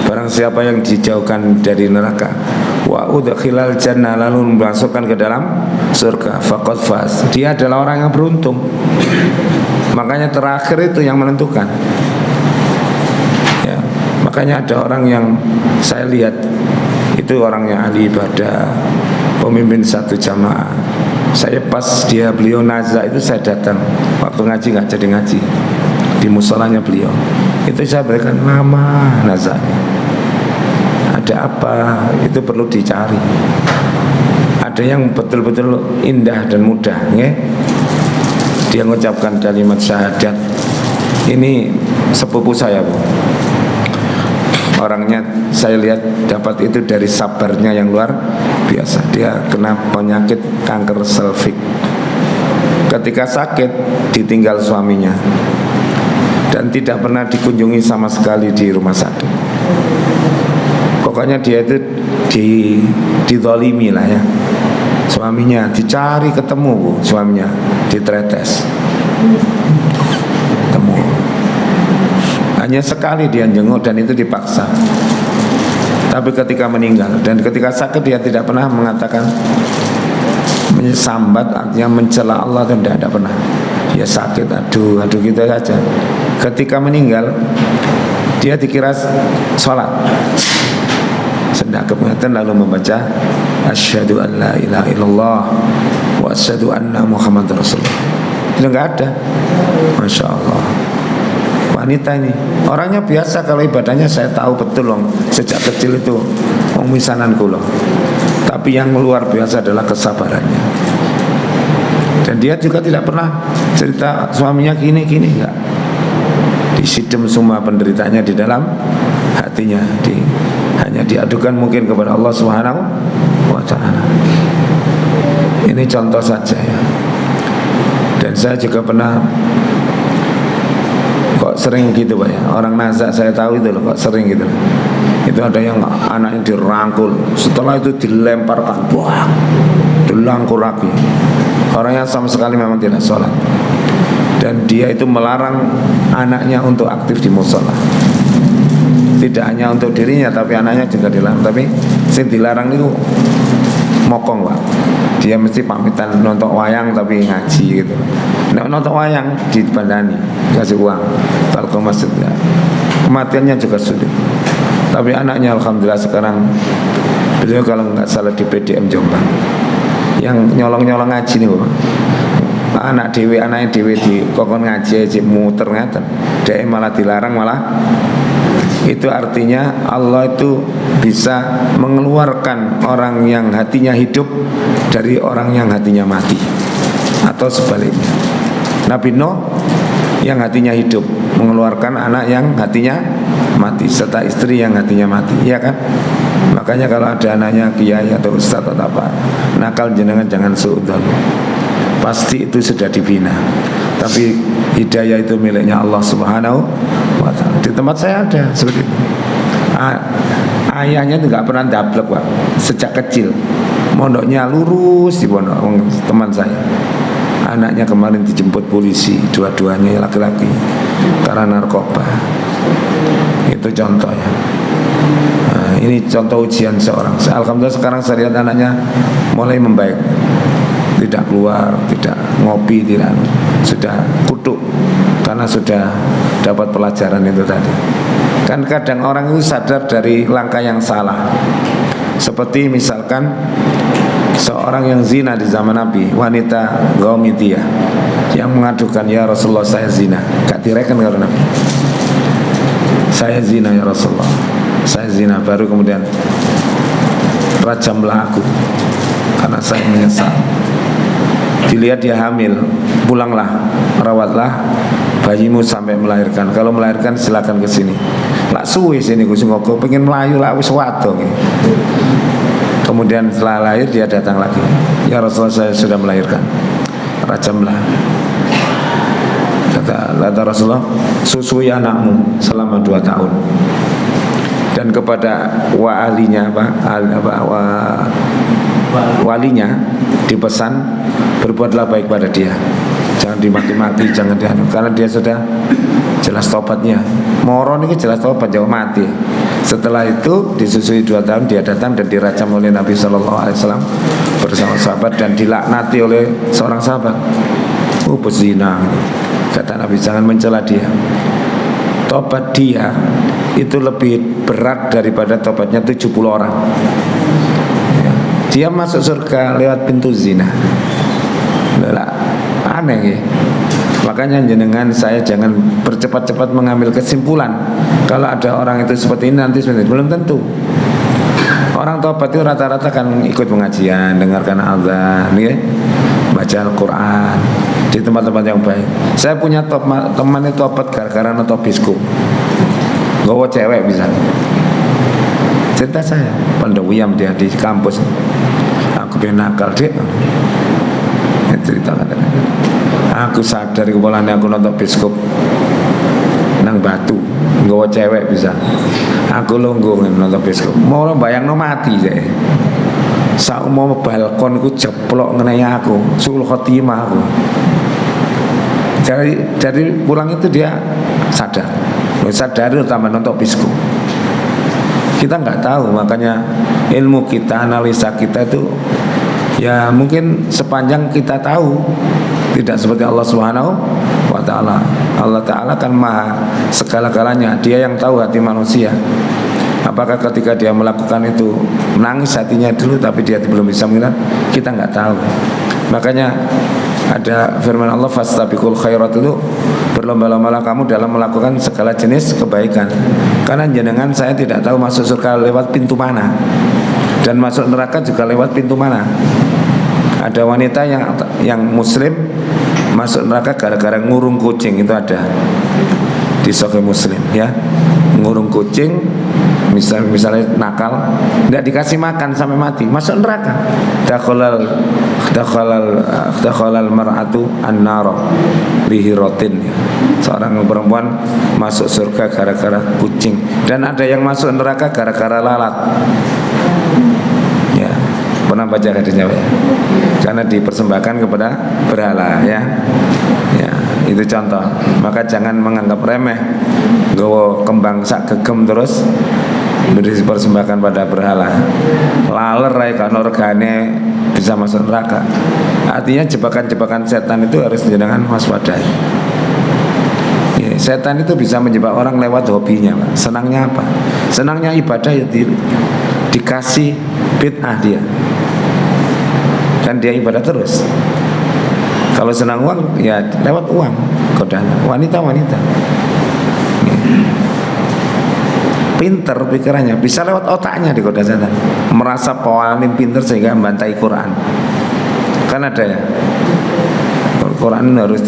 barang siapa yang dijauhkan dari neraka, wa udkhilal jannah, lalu dimasukkan ke dalam surga, faqad faz, dia adalah orang yang beruntung. Makanya terakhir itu yang menentukan. Ya, makanya ada orang yang saya lihat itu orang yang ahli ibadah, pemimpin satu jamaah. Saya pas beliau nazak itu saya datang waktu ngaji, nggak jadi ngaji di musolanya beliau. Itu saya berikan nama nazaknya. Ada apa? Itu perlu dicari. Ada yang betul-betul indah dan mudah, ya. Dia mengucapkan kalimat syahadat. Ini sepupu saya, Bu. Orangnya saya lihat dapat itu dari sabarnya yang luar biasa. Dia kena penyakit kanker selvik. Ketika sakit ditinggal suaminya dan tidak pernah dikunjungi sama sekali di rumah sakit. Pokoknya dia itu dizalimi lah ya. Suaminya dicari ketemu, Bu. Suaminya ditretes ketemu. Hanya sekali dia jenguk dan itu dipaksa. Tapi ketika meninggal dan ketika sakit dia tidak pernah mengatakan menyesambat, artinya mencela Allah, dan tidak ada pernah. Dia sakit, aduh gitu saja. Ketika meninggal dia dikira sholat, sedang kematian lalu membaca asyhadu an la ilaha illallah wa asyhadu anna muhammadar rasulullah. Itu enggak ada. Masya Allah. Wanita ini orangnya biasa, kalau ibadahnya saya tahu betul loh, sejak kecil itu misanan kula. Tapi yang luar biasa adalah kesabarannya. Dan dia juga tidak pernah cerita suaminya gini enggak. Disidem semua penderitaannya di dalam hatinya, hanya diadukan mungkin kepada Allah Subhanahu wa Ta'ala. Ini contoh saja ya. Dan saya juga pernah kok sering gitu Pak ya, orang nazak saya tahu itu loh, kok sering gitu loh. Itu ada yang anaknya dirangkul, setelah itu dilemparkan, wah, dilangkul lagi. Orangnya sama sekali memang tidak sholat, dan dia itu melarang anaknya untuk aktif di musola. Tidak hanya untuk dirinya, tapi anaknya juga dilarang. Tapi yang dilarang itu mokong Pak. Dia mesti pamitan nonton wayang tapi ngaji gitu. Nonton wayang dibandani, kasih uang. Kalau ke masjid ya. Kematiannya juga sulit. Tapi anaknya alhamdulillah sekarang beliau kalau nggak salah di PDM Jombang. Yang nyolong-nyolong ngaji nih Pak. Anaknya dewe di kokon ngaji aja muter ngaten. Dia malah dilarang, malah. Itu artinya Allah itu bisa mengeluarkan orang yang hatinya hidup dari orang yang hatinya mati, atau sebaliknya. Nabi Nuh yang hatinya hidup mengeluarkan anak yang hatinya mati, serta istri yang hatinya mati, iya kan? Makanya kalau ada anaknya kiai atau ustaz atau apa nakal, jangan suudzon. Pasti itu sudah dibina. Tapi hidayah itu miliknya Allah Subhanahu wa Ta'ala. Di tempat saya ada seperti itu. Ayahnya itu nggak pernah dablek Pak. Sejak kecil mondoknya lurus di pondok teman saya. Anaknya kemarin dijemput polisi, dua-duanya laki-laki, karena narkoba. Itu contoh ya. Nah, Ini contoh ujian seorang. Alhamdulillah sekarang saya lihat anaknya mulai membaik, tidak keluar, tidak ngopi, tidak, sudah kutuk karena sudah dapat pelajaran itu tadi. Kan kadang orang itu sadar dari langkah yang salah. Seperti misalkan seorang yang zina di zaman Nabi, wanita Ghaumidiyah yang mengadukan, ya Rasulullah saya zina, gak direken karena Nabi, saya zina ya Rasulullah, saya zina. Baru kemudian rajamlah aku karena saya menyesal. Dilihat dia hamil, pulanglah, rawatlah bayimu sampai melahirkan. Kalau melahirkan silakan ke sini. Lak suwe sini Gus Ngoko pengen melayu lak wis wato. Kemudian setelah lahir dia datang lagi. Ya Rasulullah saya sudah melahirkan. Rajamlah. Kata Rasulullah, susui anakmu selama 2 tahun. Dan kepada walinya dipesan berbuatlah baik pada dia. Jangan dimaki-maki, jangan dianu, karena dia sudah jelas tobatnya. Moron ini jelas tobat, jauh mati. Setelah itu disusui 2 tahun, dia datang dan dirajam oleh Nabi SAW bersama sahabat dan dilaknati oleh seorang sahabat. Pezina. Kata Nabi, jangan mencela dia. Tobat dia itu lebih berat daripada tobatnya 70 orang. Ya. Dia masuk surga lewat pintu zina. Aneh ya. Makanya jenengan saya jangan bercepat-cepat mengambil kesimpulan. Kalau ada orang itu seperti ini nanti seperti ini. Belum tentu. Orang tobat itu rata-rata kan ikut pengajian, dengarkan azan, ya, baca Al-Quran di tempat-tempat yang baik. Saya punya teman itu tobat gara-gara nonton biskup. Gowo cewek bisa. Cerita saya, pendewiyam dia di kampus. Aku pengen nakal dek. Cerita kadang-kadang. Aku sadar kepalanya aku nonton biskup nang batu, gowo cewek bisa. Aku lungguh nonton biskup. Mau bayang no mati saya. Saat mau balkon ku jeplok ngenai aku, sul khotimah aku. Dari pulang itu dia sadar utama nonton biskup. Kita nggak tahu, makanya ilmu kita, analisa kita itu ya mungkin sepanjang kita tahu, tidak seperti Allah Subhanahu wa Ta'ala. Allah Ta'ala kan maha segala-galanya, dia yang tahu hati manusia. Apakah ketika dia melakukan itu menangis hatinya dulu tapi dia belum bisa mengira, kita nggak tahu. Makanya ada firman Allah, fastabiqul khairat, itu berlomba-lombalah kamu dalam melakukan segala jenis kebaikan. Karena jenengan saya tidak tahu masuk surga lewat pintu mana dan masuk neraka juga lewat pintu mana. Ada wanita yang muslim masuk neraka gara-gara ngurung kucing, itu ada di Sahih Muslim ya. Ngurung kucing, misalnya nakal, tidak dikasih makan sampai mati, masuk neraka. Dakhalal mar'atu an-nar bihiratin. Seorang perempuan masuk surga gara-gara kucing, dan ada yang masuk neraka gara-gara lalat. Ya, pernah baca hadisnya ya? Karena dipersembahkan kepada berhala ya. Ya, itu contoh. Maka jangan menganggap remeh gowo kembang sak gegem terus dipersembahkan pada berhala. Laler rai kan regane bisa masuk neraka. Artinya jebakan-jebakan setan itu harus jenengan waspadai. Ya, setan itu bisa menjebak orang lewat hobinya, Pak. Senangnya apa? Senangnya ibadah ya dikasih bid'ah dia. Dan dia ibadah terus. Kalau senang uang ya lewat uang kodanya. Wanita-wanita pinter pikirannya, bisa lewat otaknya di koda setan. Merasa paling pinter sehingga membantai Quran. Kan ada ya, Quran harus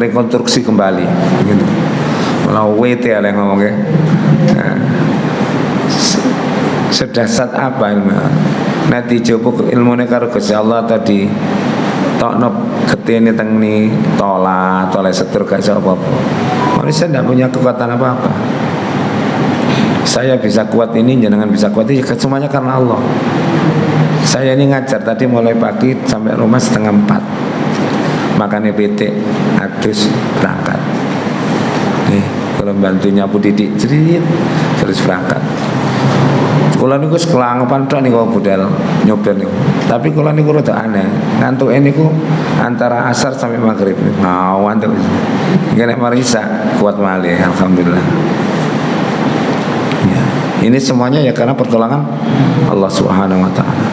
rekonstruksi kembali gitu. Kalau WT ada yang ngomong ya. Nah, sedasat apa ilmu? Nanti coba ilmunya karo Gusti Allah tadi tokno getene teng ni tolak setur gak iso apa-apa. Manusia tidak punya kekuatan apa-apa. Saya bisa kuat ini, jangan bisa kuat ini, semuanya karena Allah. Saya ini ngajar tadi mulai pagi sampai rumah 3:30. Makannya PT, adus berangkat. Kalau bantu nyapu didik, cerit. harus berangkat. Kula niku sekelangepan tok niku budal nyopir niku. Tapi kula niku rada aneh. Ngantuk niku antara asar sampai maghrib. Ngawan terus. Nek marisa kuat malih alhamdulillah. Ya, ini semuanya ya karena pertolongan Allah Subhanahu wa taala.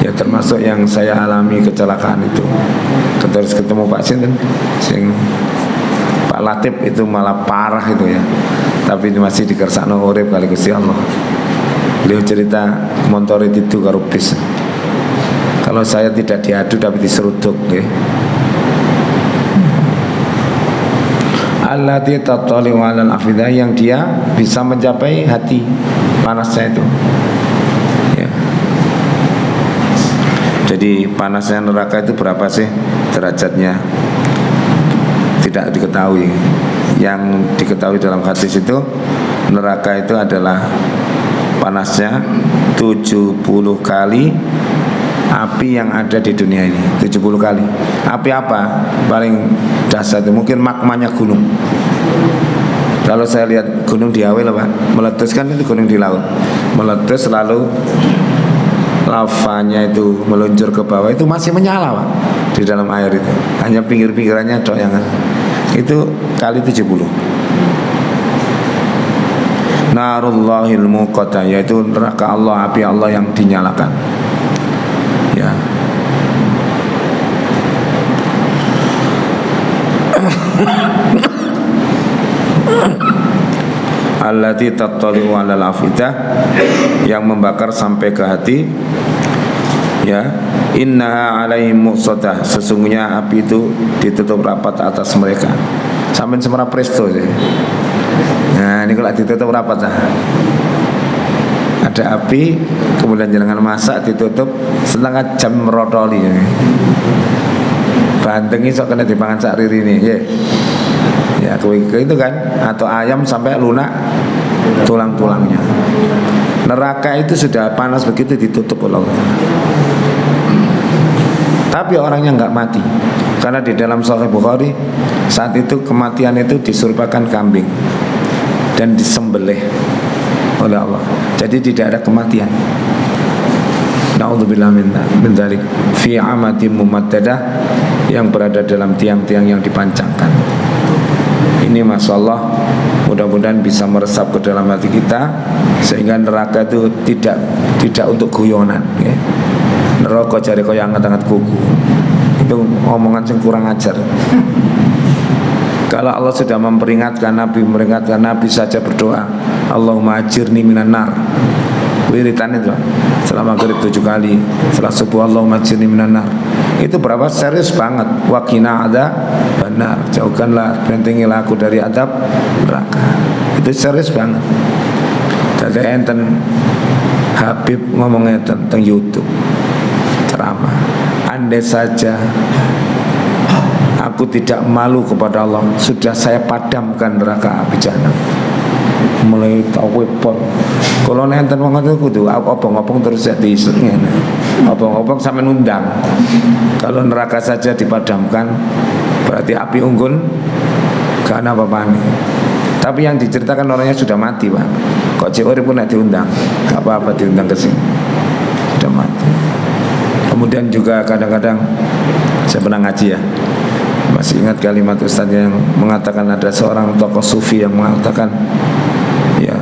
Ya termasuk yang saya alami kecelakaan itu. Terus ketemu Pak Sinten sing Pak Latif itu malah parah itu ya. Tapi masih dikersakno urip kali Gusti Allah. Beliau cerita montore itu karo bis. Kalau saya tidak diadu tapi diseruduk nggih. Allati tattali 'alal afidah, yang dia bisa mencapai hati panasnya itu. Ya. Jadi panasnya neraka itu berapa sih derajatnya? Tidak diketahui. Yang diketahui dalam hadis itu neraka itu adalah panasnya 70 kali api yang ada di dunia ini. 70 kali. Api apa? Paling dasar itu mungkin magmanya gunung. Kalau saya lihat gunung di Awel Pak, meletus kan itu gunung di laut. Meletus lalu lavanya itu meluncur ke bawah, itu masih menyala Pak di dalam air itu. Hanya pinggir-pinggirannya dok yang itu kali 70. Narullahil muqadah, yaitu neraka Allah, api Allah yang dinyalakan. Ya. Allati tattali'u 'alal afidah, yang membakar sampai ke hati. Ya, innaha 'alaihim muqsadah, sesungguhnya api itu ditutup rapat atas mereka. Sampai semara presto sih. Nah, ini kalau ditutup rapat lah. Ada api, kemudian jangan masak ditutup setengah jam merotoli. Bandeng iso kena dipangan sak riri ini, ya. Ya, itu kan, atau ayam sampai lunak tulang-tulangnya. Neraka itu sudah panas begitu ditutup oleh Allah. Tapi orangnya nggak mati, karena di dalam Sahih Bukhari saat itu kematian itu diserupakan kambing dan disembelih oleh Allah. Jadi tidak ada kematian. Na'udzubillah min dzalik fi amatin mumaddadah, yang berada dalam tiang-tiang yang dipancangkan. Ini masyaallah, mudah-mudahan bisa meresap ke dalam hati kita sehingga neraka itu tidak untuk guyonan ya. Neraka jare kaya angkat-angkat kuku. Itu omongan yang kurang ajar. Kalau Allah sudah memperingatkan Nabi saja berdoa, Allahumma ajirni minan nar. Wiritan itu selama maghrib 7 kali, setelah subuh Allahumma ajirni minan nar. Itu berapa serius banget. Wa qina ada benar, jauhkanlah, bentengilah aku dari adab neraka. Itu serius banget. Dadi enten Habib ngomongnya tentang YouTube ceramah, andai saja aku tidak malu kepada Allah, sudah saya padamkan neraka api jahanam. Mulai tahu pol. Kalau nenten wong ngono kudu obong-obong terus jadi ngene. Obong-obong sampai nundang. Kalau neraka saja dipadamkan, berarti api unggun gak ada apa-apa nih. Tapi yang diceritakan orangnya sudah mati Pak. Kok cek urip pun nak diundang, gak apa-apa diundang ke sini, sudah mati. Kemudian juga kadang-kadang saya pernah ngaji ya, masih ingat kalimat Ustaz yang mengatakan, ada seorang tokoh sufi yang mengatakan, ya,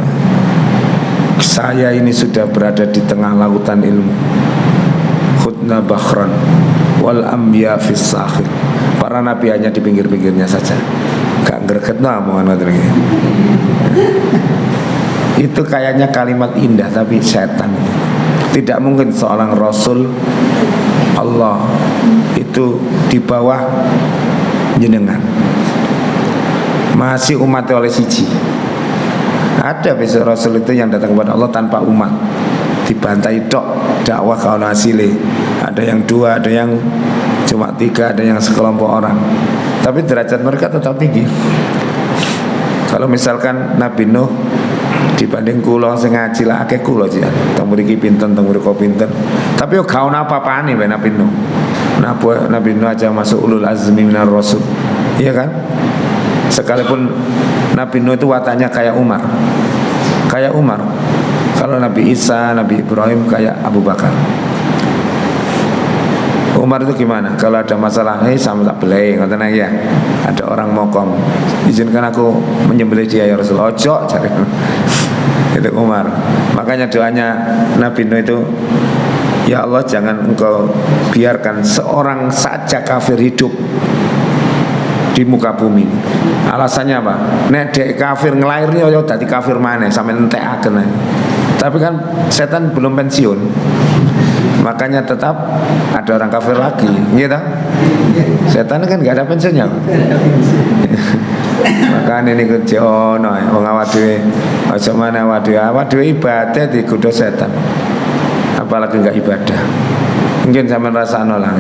saya ini sudah berada di tengah lautan ilmu, khutna bakhran wal anbiya fis sahil. Para nabi hanya di pinggir-pinggirnya saja, gak gregetna omongan ngoten iki. Itu kayaknya kalimat indah tapi setan. Tidak mungkin seorang rasul Allah itu di bawah jenengan, masih umat oleh siji. Ada besok rasul itu yang datang kepada Allah tanpa umat, dibantai tok, dakwah kaum hasilnya. Ada yang 2, ada yang cuma 3, ada yang sekelompok orang. Tapi derajat mereka tetap tinggi. Kalau misalkan Nabi Nuh dibanding kula sing ngaji lah akeh kula jian. Teng mriki pinten, teng mriko pinten. Tapi yo gak ono apa-apane Nabi Nuh. Nabi Nuh aja masuk ulul azmi minar rasul. Iya kan? Sekalipun Nabi Nuh itu wataknya kayak Umar. Kayak Umar. Kalau Nabi Isa, Nabi Ibrahim kayak Abu Bakar. Umar itu gimana? Kalau ada masalah, sama tak belai, ngoten ya. Ada orang mokong, izinkan aku menyembelih dia ya Rasulullah. Ojo, cari. Itu Umar. Makanya doanya Nabi Nuh itu, ya Allah, jangan engkau biarkan seorang saja kafir hidup di muka bumi. Alasannya apa? Nek dek kafir ngelairnya yo dadi kafir maneh sampe entekaken. Tapi kan setan belum pensiun. Makanya tetap ada orang kafir lagi, gitu. Setan kan nggak ada pensiunnya. Makanya ini kerja ono, wong awak dhewe aja mana awak dhewe ibadah digodho setan. Apalagi nggak ibadah. Mungkin sampean rasakno lah.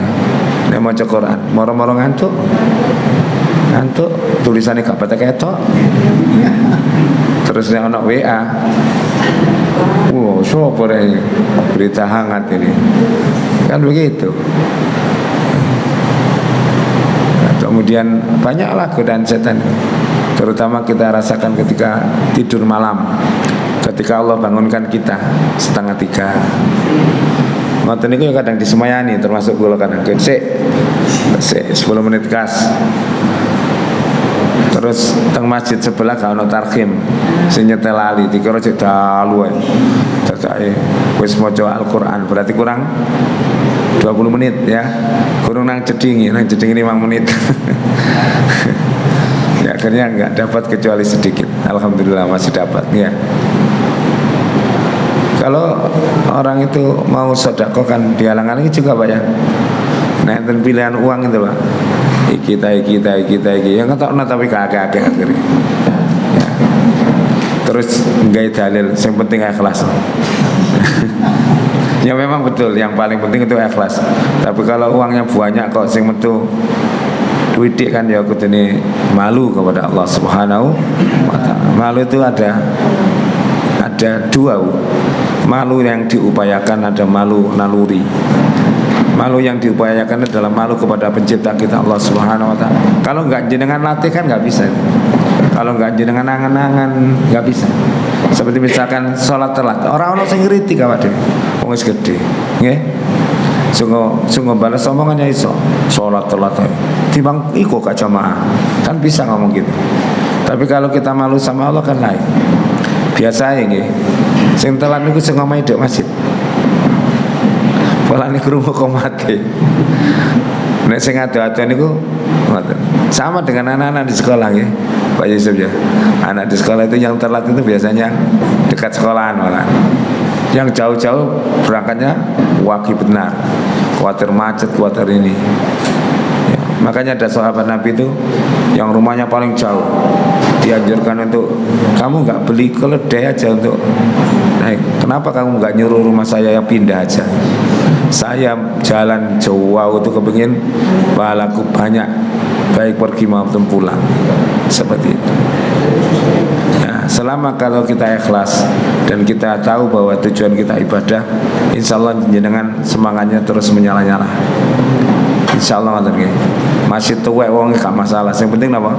Nek maca Quran, moro-moro ngantuk, tulisannya gak pada ketok. Terus yang anak WA, wow, siapa ini berita hangat ini, kan begitu. Nah, kemudian banyaklah godaan setan, terutama kita rasakan ketika tidur malam, ketika Allah bangunkan kita 2:30. Ngoten niku kadang disemayani, termasuk kula kadang sik 10 menit kas. Terus teng masjid sebelah gak ono tarhim, sing nyetel lali dikira cek dalu ae. Dadake wis maca Al-Qur'an berarti kurang 20 menit ya. Kurang nang jedingi 5 menit. Ya akhirnya enggak dapat kecuali sedikit. Alhamdulillah masih dapat ya. Kalau orang itu mau sedekah kan dihalang-halangi juga Pak ya. Nah, enten pilihan uang itu Pak. Kita yang ngetok tapi kagak akhirnya. Ya. Terus nggak dalil, yang penting ikhlas. Ya memang betul, yang paling penting itu ikhlas. Tapi kalau uangnya banyak kok sing metu duit kan ya kudune malu kepada Allah Subhanahu wa taala. Malu itu ada dua. Malu yang diupayakan, ada malu naluri. Malu yang diupayakan adalah malu kepada pencipta kita Allah Subhanahu wa taala. Kalau enggak jenengan latih kan enggak bisa. Kalau enggak jenengan angan-angan enggak bisa. Seperti misalkan sholat telat, orang sing ngritik awak dhewe. Wong wis gedhe, nggih. Sungguh balas omongannya iso. Sholat telat ae. Timbang iku gak jamaah. Kan bisa ngomong gitu. Tapi kalau kita malu sama Allah kan lain. Biasa nggih. Sing telat niku sing ngomahi ndek masjid. Pola ini kerumuh kok mati. Nek sing ado-ado niku sama dengan anak-anak di sekolah ya, Pak Yusuf ya. Anak di sekolah itu yang telat itu biasanya dekat sekolahan malah. Yang jauh-jauh berangkatnya wajib benar. Khawatir macet, khawatir ini. Ya, makanya ada sahabat Nabi itu yang rumahnya paling jauh. Dianjurkan untuk kamu nggak beli keledai aja untuk naik. Kenapa kamu nggak nyuruh rumah saya yang pindah aja? Saya jalan jauh itu kepingin pahalaku banyak, baik pergi maupun pulang. Seperti itu ya, selama kalau kita ikhlas dan kita tahu bahwa tujuan kita ibadah, insya Allah jenengan semangatnya terus menyala-nyala. Insya Allah masih tuwek wong gak masalah. Yang penting apa?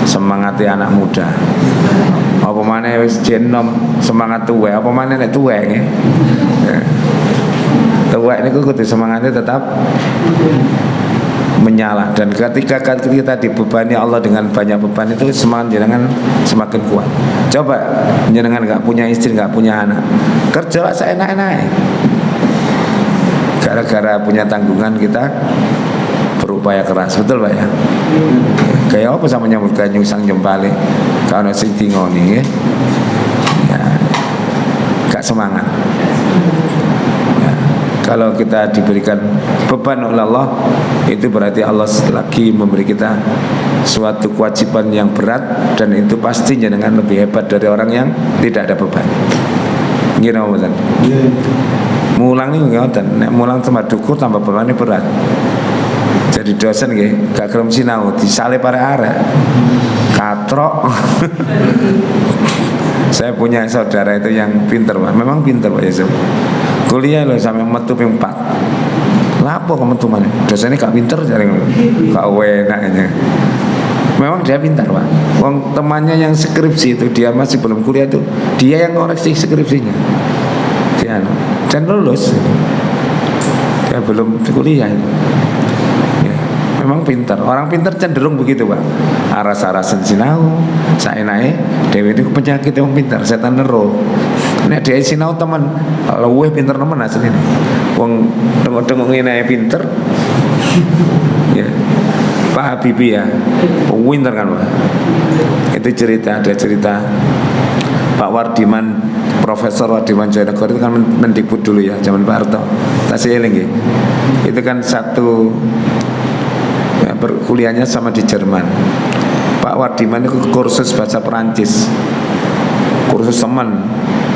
Semangati anak muda. Apa maneh wis jenom semangat tuwek, apa maneh nek tuwek nggih. Tuwek niku kudu semangatnya tetap menyala, dan ketika kita dibebani Allah dengan banyak beban itu semangat jenengan semakin kuat. Coba jenengan nggak punya istri, nggak punya anak, kerja seenak-enak. Gara-gara punya tanggungan kita berupaya keras, betul Pak ya? Kayak apa sama nyambut ganyung sang jempale kalau sing dingoni ya, gak semangat. Kalau kita diberikan beban oleh Allah, itu berarti Allah lagi memberi kita suatu kewajiban yang berat, dan itu pasti jenengan lebih hebat dari orang yang tidak ada beban. Nggih napa? Mulang niku ngoten, nek mulang tambah dukur tambah bebannya berat. Jadi dosen nggih, gak gelem sinau, disalip arek-arek. Katrok. Saya punya saudara itu yang pinter, Pak. Memang pinter Pak Yusuf. Kuliah loh sampai metu ping 4. Lapo kok metu maneh? Dosennya gak pinter jare gak enak aja. Memang dia pintar Pak. Wong temannya yang skripsi itu, dia masih belum kuliah itu, dia yang ngoreksi skripsinya. Dia dan lulus. Dia belum kuliah itu. Ya, memang pintar. Orang pintar cenderung begitu Pak. Aras-arasan sinau, saenake dhewe itu penyakit yang pintar, setan nero. Nek dia sinau teman, luwih pinter nemen asline. Wong dengok-dengok ngene pinter. Ya. Pak Habibie ya, pinter kan Pak. Itu cerita, ada cerita Pak Wardiman, Profesor Wardiman Joyanegoro itu kan Mendikbud dulu ya, zaman Pak Harto. Tasih eling nggih. Itu kan satu ya, berkuliahnya sama di Jerman. Pak Wardiman itu kursus bahasa Perancis. Kursus teman.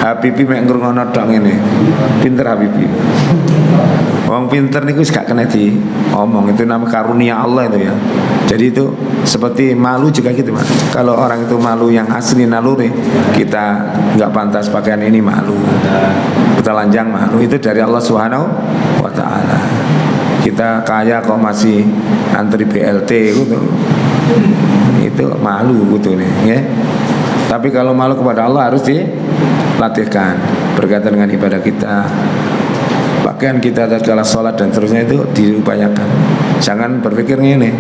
Habibie mek ngrungokno tok ngene. Pinter Habibie. Wong pinter niku wis gak kena diomong, itu nama karunia Allah itu ya. Jadi itu seperti malu juga gitu Mas. Kalau orang itu malu yang asli naluri, kita nggak pantas pakaian ini malu, kita lanjang malu, itu dari Allah Subhanahu wa Ta'ala. Kita kaya kok masih antri BLT gitu, itu malu gitu nih ya. Tapi kalau malu kepada Allah harus dilatihkan berkaitan dengan ibadah kita, pakaian kita tatkala sholat dan terusnya itu diupayakan. Jangan berpikir ini,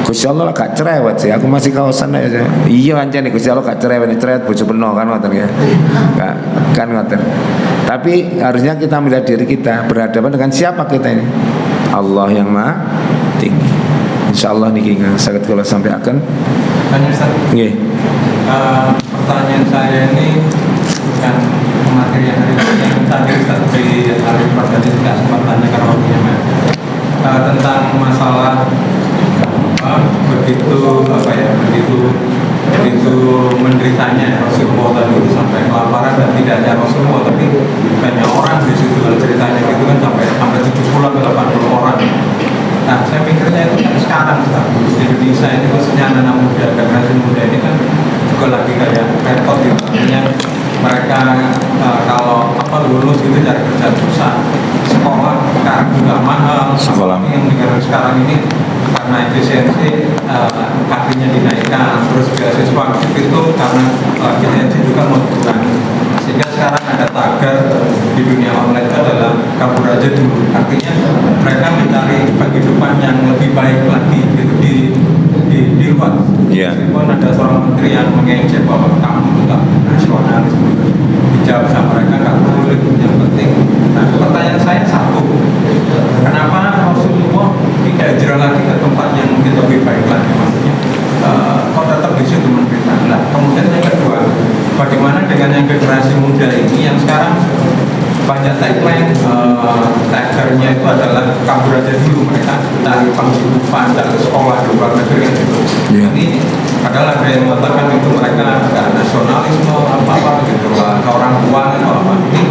Gusti Allah gak cerewet sih, aku masih kawasan aja. Iya aja nih Gusti Allah gak cerewet bojo peno kan ngoten ya. Kan ngoten. Tapi harusnya kita melihat diri kita berhadapan dengan siapa kita ini. Allah yang Maha Tinggi. Insyaallah niki saged kula sampaikan. Nggih. Pertanyaan saya ini bukan materi yang tadi di hari pertama tidak sempat tanya karena waktunya tentang masalah begitu menderitanya Rasulullah tadi itu sampai kelaparan dan tidak hanya Rasulullah tapi banyak orang di situ ceritanya gitu kan sampai 70 atau 80 orang. Nah, saya mikirnya itu kan sekarang di Indonesia ini khususnya anak-anak muda, generasi muda ini kan juga lagi kayak repot gitu. Artinya mereka kalau lulus gitu cari kerja susah, sekolah sekarang juga mahal. Sekolah yang negara sekarang ini karena efisiensi kakinya dinaikkan, terus beasiswa aktif itu karena efisiensi juga mau dikurangi. Sehingga sekarang ada tagar di dunia online itu adalah kabur aja dulu. Artinya mereka mencari penghidupan yang lebih baik lagi gitu di luar. Meskipun ada seorang menteri yang mengejek bahwa kamu tetap nasionalis, dijawab sama mereka nggak perlu itu yang penting. Nah, pertanyaan saya satu, kenapa Rasulullah tidak hijrah lagi ke tempat yang mungkin lebih baik lagi, maksudnya kok tetap di situ menderita. Nah, kemudian yang kedua, bagaimana dengan yang generasi muda ini yang sekarang banyak tagline tagarnya itu adalah kabur aja dulu, mereka cari penghidupan, cari sekolah di luar negeri gitu. Ini padahal ada yang mengatakan itu mereka ada nasionalisme apa gitu lah, orang tua atau apa. Ini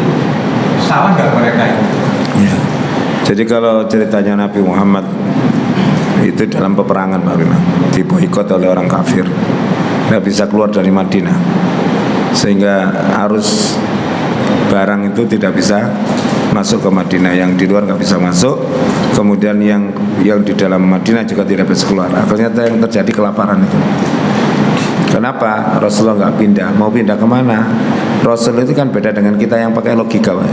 salah nggak mereka ini? Ya. Jadi kalau ceritanya Nabi Muhammad itu dalam peperangan Pak memang diboikot oleh orang kafir, nggak bisa keluar dari Madinah, sehingga arus barang itu tidak bisa masuk ke Madinah, yang di luar nggak bisa masuk, kemudian yang di dalam Madinah juga tidak bisa keluar. Akhirnya yang terjadi kelaparan itu. Kenapa Rasulullah nggak pindah? Mau pindah kemana? Rasul itu kan beda dengan kita yang pakai logika Pak.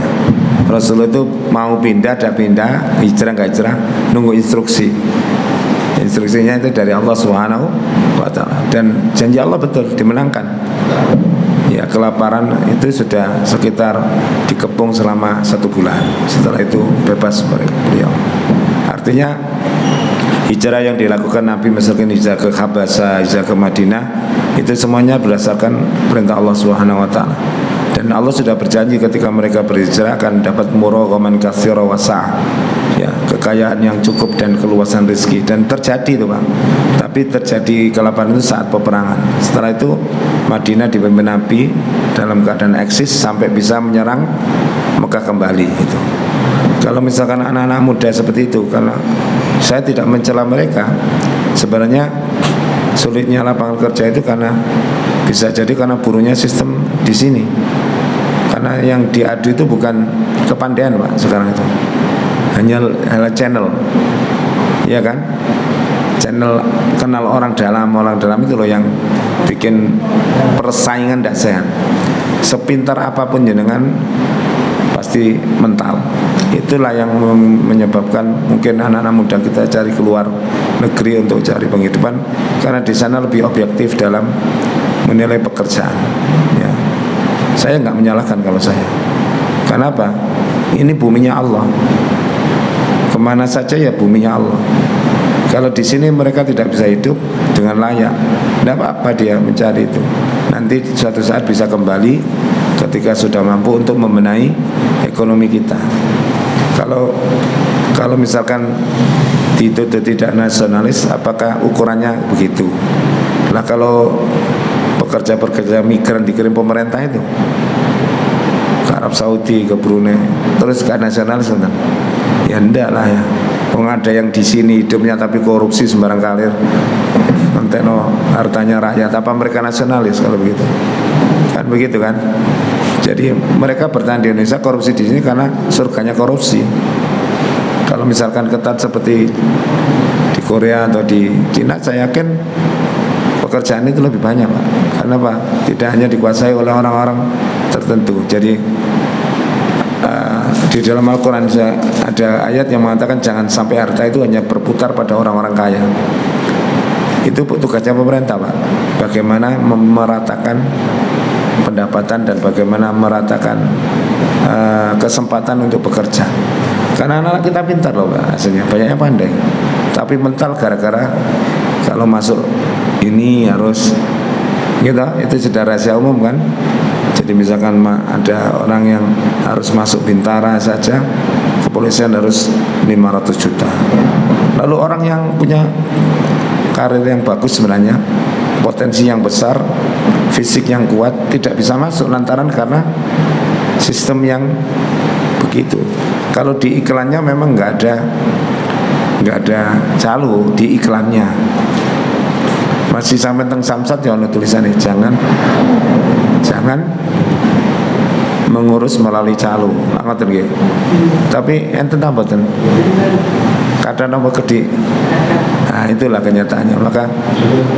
Rasul itu mau pindah, ada pindah, hijrah nggak hijrah, nunggu instruksi. Instruksinya itu dari Allah Subhanahu wa Ta'ala, dan janji Allah betul dimenangkan. Ya, kelaparan itu sudah sekitar dikepung selama 1 bulan. Setelah itu bebas beliau. Artinya hijrah yang dilakukan Nabi, misalkan hijrah ke Habasah, hijrah ke Madinah, itu semuanya berdasarkan perintah Allah Subhanahu wa Ta'ala. Dan Allah sudah berjanji ketika mereka berhijrah akan dapat muraghaman katsira wa sa'ah. Ya, kekayaan yang cukup dan keluasan rezeki, dan terjadi itu Pak. Tapi terjadi kelaparan itu saat peperangan. Setelah itu Madinah dipimpin Nabi dalam keadaan eksis sampai bisa menyerang Mekah kembali itu. Kalau misalkan anak-anak muda seperti itu, karena saya tidak mencela mereka, sebenarnya sulitnya lapangan kerja itu karena bisa jadi karena buruknya sistem di sini. Karena yang diadu itu bukan kepandaian Pak sekarang itu, hanya channel, ya kan? channel kenal orang dalam itu loh yang bikin persaingan tidak sehat. Sepintar apapun jenengan pasti mental. Itulah yang menyebabkan mungkin anak-anak muda kita cari keluar negeri untuk cari penghidupan, karena di sana lebih objektif dalam menilai pekerjaan. Ya, saya nggak menyalahkan kalau saya. Kenapa? Ini buminya Allah. Kemana saja ya buminya Allah. Kalau di sini mereka tidak bisa hidup dengan layak, tidak apa-apa dia mencari itu. Nanti suatu saat bisa kembali ketika sudah mampu untuk membenahi ekonomi kita. Kalau misalkan dituduh tidak nasionalis, apakah ukurannya begitu? Lah kalau pekerja-pekerja migran dikirim pemerintah itu ke Arab Saudi, ke Brunei, terus ke nasionalis kan? Ya enggak lah ya. Ada yang di sini hidupnya tapi korupsi sembarang kalir, menteno hartanya rakyat. Apa mereka nasionalis kalau begitu? Kan begitu kan? Jadi mereka bertahan di Indonesia, korupsi di sini karena surganya korupsi. Kalau misalkan ketat seperti di Korea atau di Cina, saya yakin pekerjaan itu lebih banyak, Pak. Karena Pak, tidak hanya dikuasai oleh orang-orang tertentu. Jadi di dalam Al-Quran ada ayat yang mengatakan jangan sampai harta itu hanya berputar pada orang-orang kaya. Itu tugasnya pemerintah, Pak. Bagaimana meratakan pendapatan dan bagaimana meratakan kesempatan untuk bekerja. Karena anak-anak kita pintar loh, Pak, aslinya banyaknya pandai, tapi mental gara-gara kalau masuk ini harus gitu, itu sudah rahasia umum kan. Jadi misalkan ada orang yang harus masuk Bintara saja, kepolisian harus 500 juta. Lalu orang yang punya karir yang bagus sebenarnya, potensi yang besar, fisik yang kuat, tidak bisa masuk lantaran karena sistem yang begitu. Kalau di iklannya memang nggak ada calo di iklannya. Masih sampai teng Samsat ya ono tulisannya jangan mengurus melalui calo. Ngoten nggih. Tapi enten ta mboten? Kadang nomor gede. Nah, itulah kenyataannya. Maka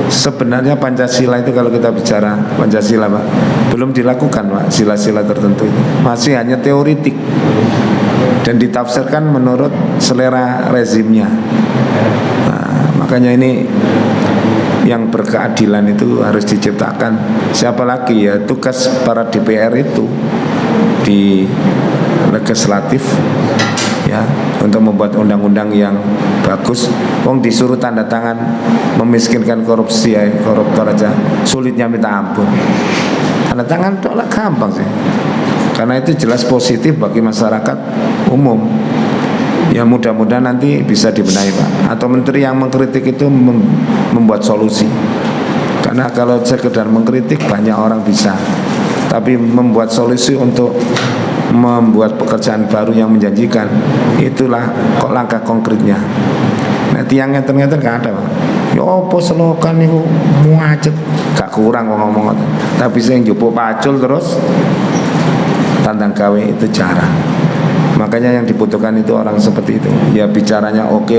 sebenarnya Pancasila itu kalau kita bicara Pancasila, Pak, belum dilakukan, Pak, sila-sila tertentu itu. Masih hanya teoritik dan ditafsirkan menurut selera rezimnya. Nah, makanya ini yang berkeadilan itu harus diciptakan. Siapa lagi ya? Tugas para DPR itu di legislatif ya, untuk membuat undang-undang yang bagus. Wong disuruh tanda tangan memiskinkan korupsi ya, koruptor aja sulitnya minta ampun. Tanda tangan tolak gampang sih, karena itu jelas positif bagi masyarakat umum. Ya mudah-mudahan nanti bisa dibenahi, Pak. Atau menteri yang mengkritik itu membuat solusi. Karena kalau sekedar mengkritik banyak orang bisa, tapi membuat solusi untuk membuat pekerjaan baru yang menjanjikan, itulah kok langkah konkretnya. Nah tiangnya ternyata gak ada, Pak. Ya apa selokan itu muacet, gak kurang kok ngomong. Tapi saya njupuk pacul terus tantang gawe itu jarang. Makanya yang dibutuhkan itu orang seperti itu. Ya bicaranya oke,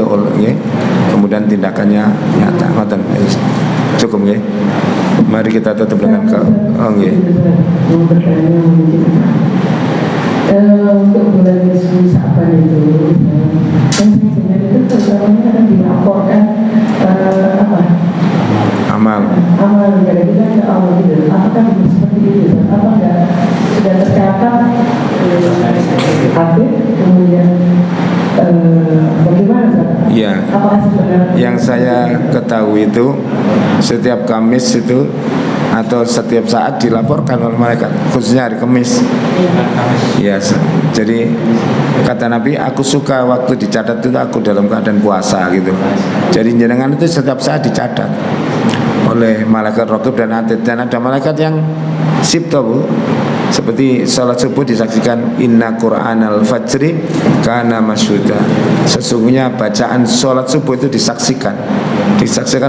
kemudian tindakannya nyata. Ngoten, cukup nggih. Mari kita tutup dengan nggih. Untuk bulan Yesus apa itu? Dan saya itu terutamanya akan dilaporkan Amal dari kita ke Allah itu. Apakah seperti itu? Apa enggak sudah tercatat update kemudian bagaimana? Ya. Apakah sebenarnya Yang saya ketahui itu setiap Kamis itu atau setiap saat dilaporkan oleh malaikat, khususnya hari Kamis. Ya, jadi kata Nabi, aku suka waktu dicatat itu aku dalam keadaan puasa gitu. Jadi jenengan itu setiap saat dicatat oleh malaikat Raqib dan Atid. Dan ada malaikat yang sibto, Bu. Seperti salat subuh disaksikan inna Qur'anal fajri kana masyhuda. Sesungguhnya bacaan salat subuh itu disaksikan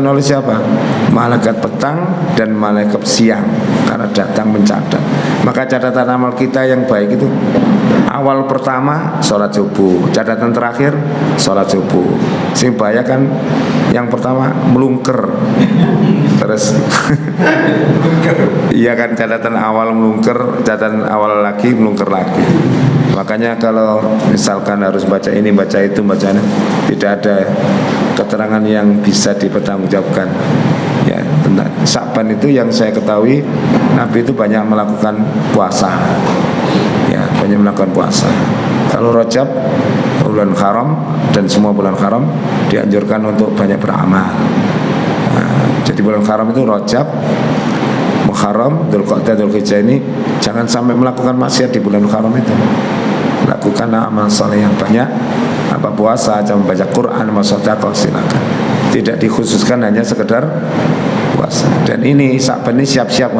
oleh siapa? Malaikat petang dan malaikat siang, karena datang mencatat. Maka catatan amal kita yang baik itu awal pertama sholat subuh, catatan terakhir sholat subuh. Sing bahaya kan yang pertama melungker, terus iya kan, catatan awal melungker, catatan awal lagi melungker lagi. Makanya kalau misalkan harus baca ini, baca itu, baca ini, tidak ada keterangan yang bisa dipertanggungjawabkan. Ya, tentang Sya'ban itu yang saya ketahui Nabi itu banyak melakukan puasa. Ya, banyak melakukan puasa. Kalau Rajab, bulan haram, dan semua bulan haram dianjurkan untuk banyak beramal. Nah, jadi bulan haram itu Rajab, Muharram, Dzulqa'dah, Dzulhijjah ini jangan sampai melakukan maksiat di bulan haram itu. Lakukan amal saleh yang banyak, apa puasa, jam baca Quran, sedekah, silakan. Tidak dikhususkan hanya sekedar puasa. Dan ini Sya'ban ini siap-siap,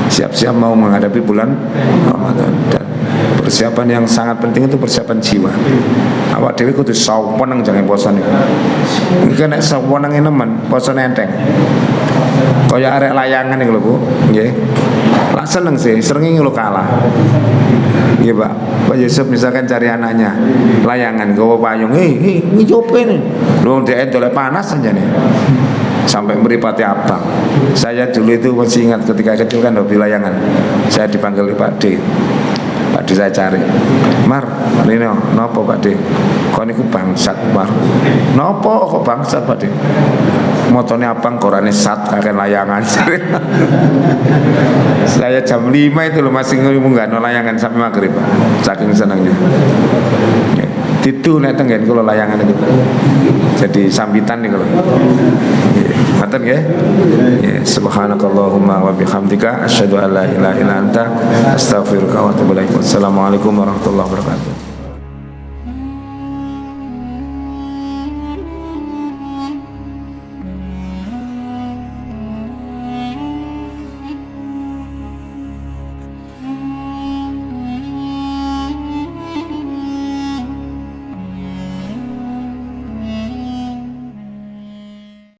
siap-siap mau menghadapi bulan Ramadan. Dan persiapan yang sangat penting itu persiapan jiwa. Awak dhewe kudu saweneng jangan poso niku. Engko nek saweneng nemen poso enteng. Kaya arek layangan iki lho, Bu. Nggih. Lah seneng sih, srengenge lho kalah. Nggih, Pak. Pak Yusuf misalkan cari anaknya layangan gawa payung, ngijope nih. Lho dhek dolek panas aja nih. Sampai meripati abang. Saya dulu itu masih ingat ketika kecil kan hobi layangan. Saya dipanggil Pak D. Pak D saya cari, Mar, Lino, nopo Pak D? Kok niku bangsat, Mar? Nopo kok bangsat Pak D? Motone abang korane sat kakek layangan. Saya jam 5 itu loh masih munggah no layangan sampai maghrib, Pak. Saking senangnya. Itu nek tenggen kula layangan itu. Jadi sambitan nih kalau. Ngoten nggih? Ya, subhanakallahumma wa bihamdika asyhadu an la ilaha illa anta astaghfiruka wa atubu ilaik. Wassalamualaikum warahmatullahi wabarakatuh.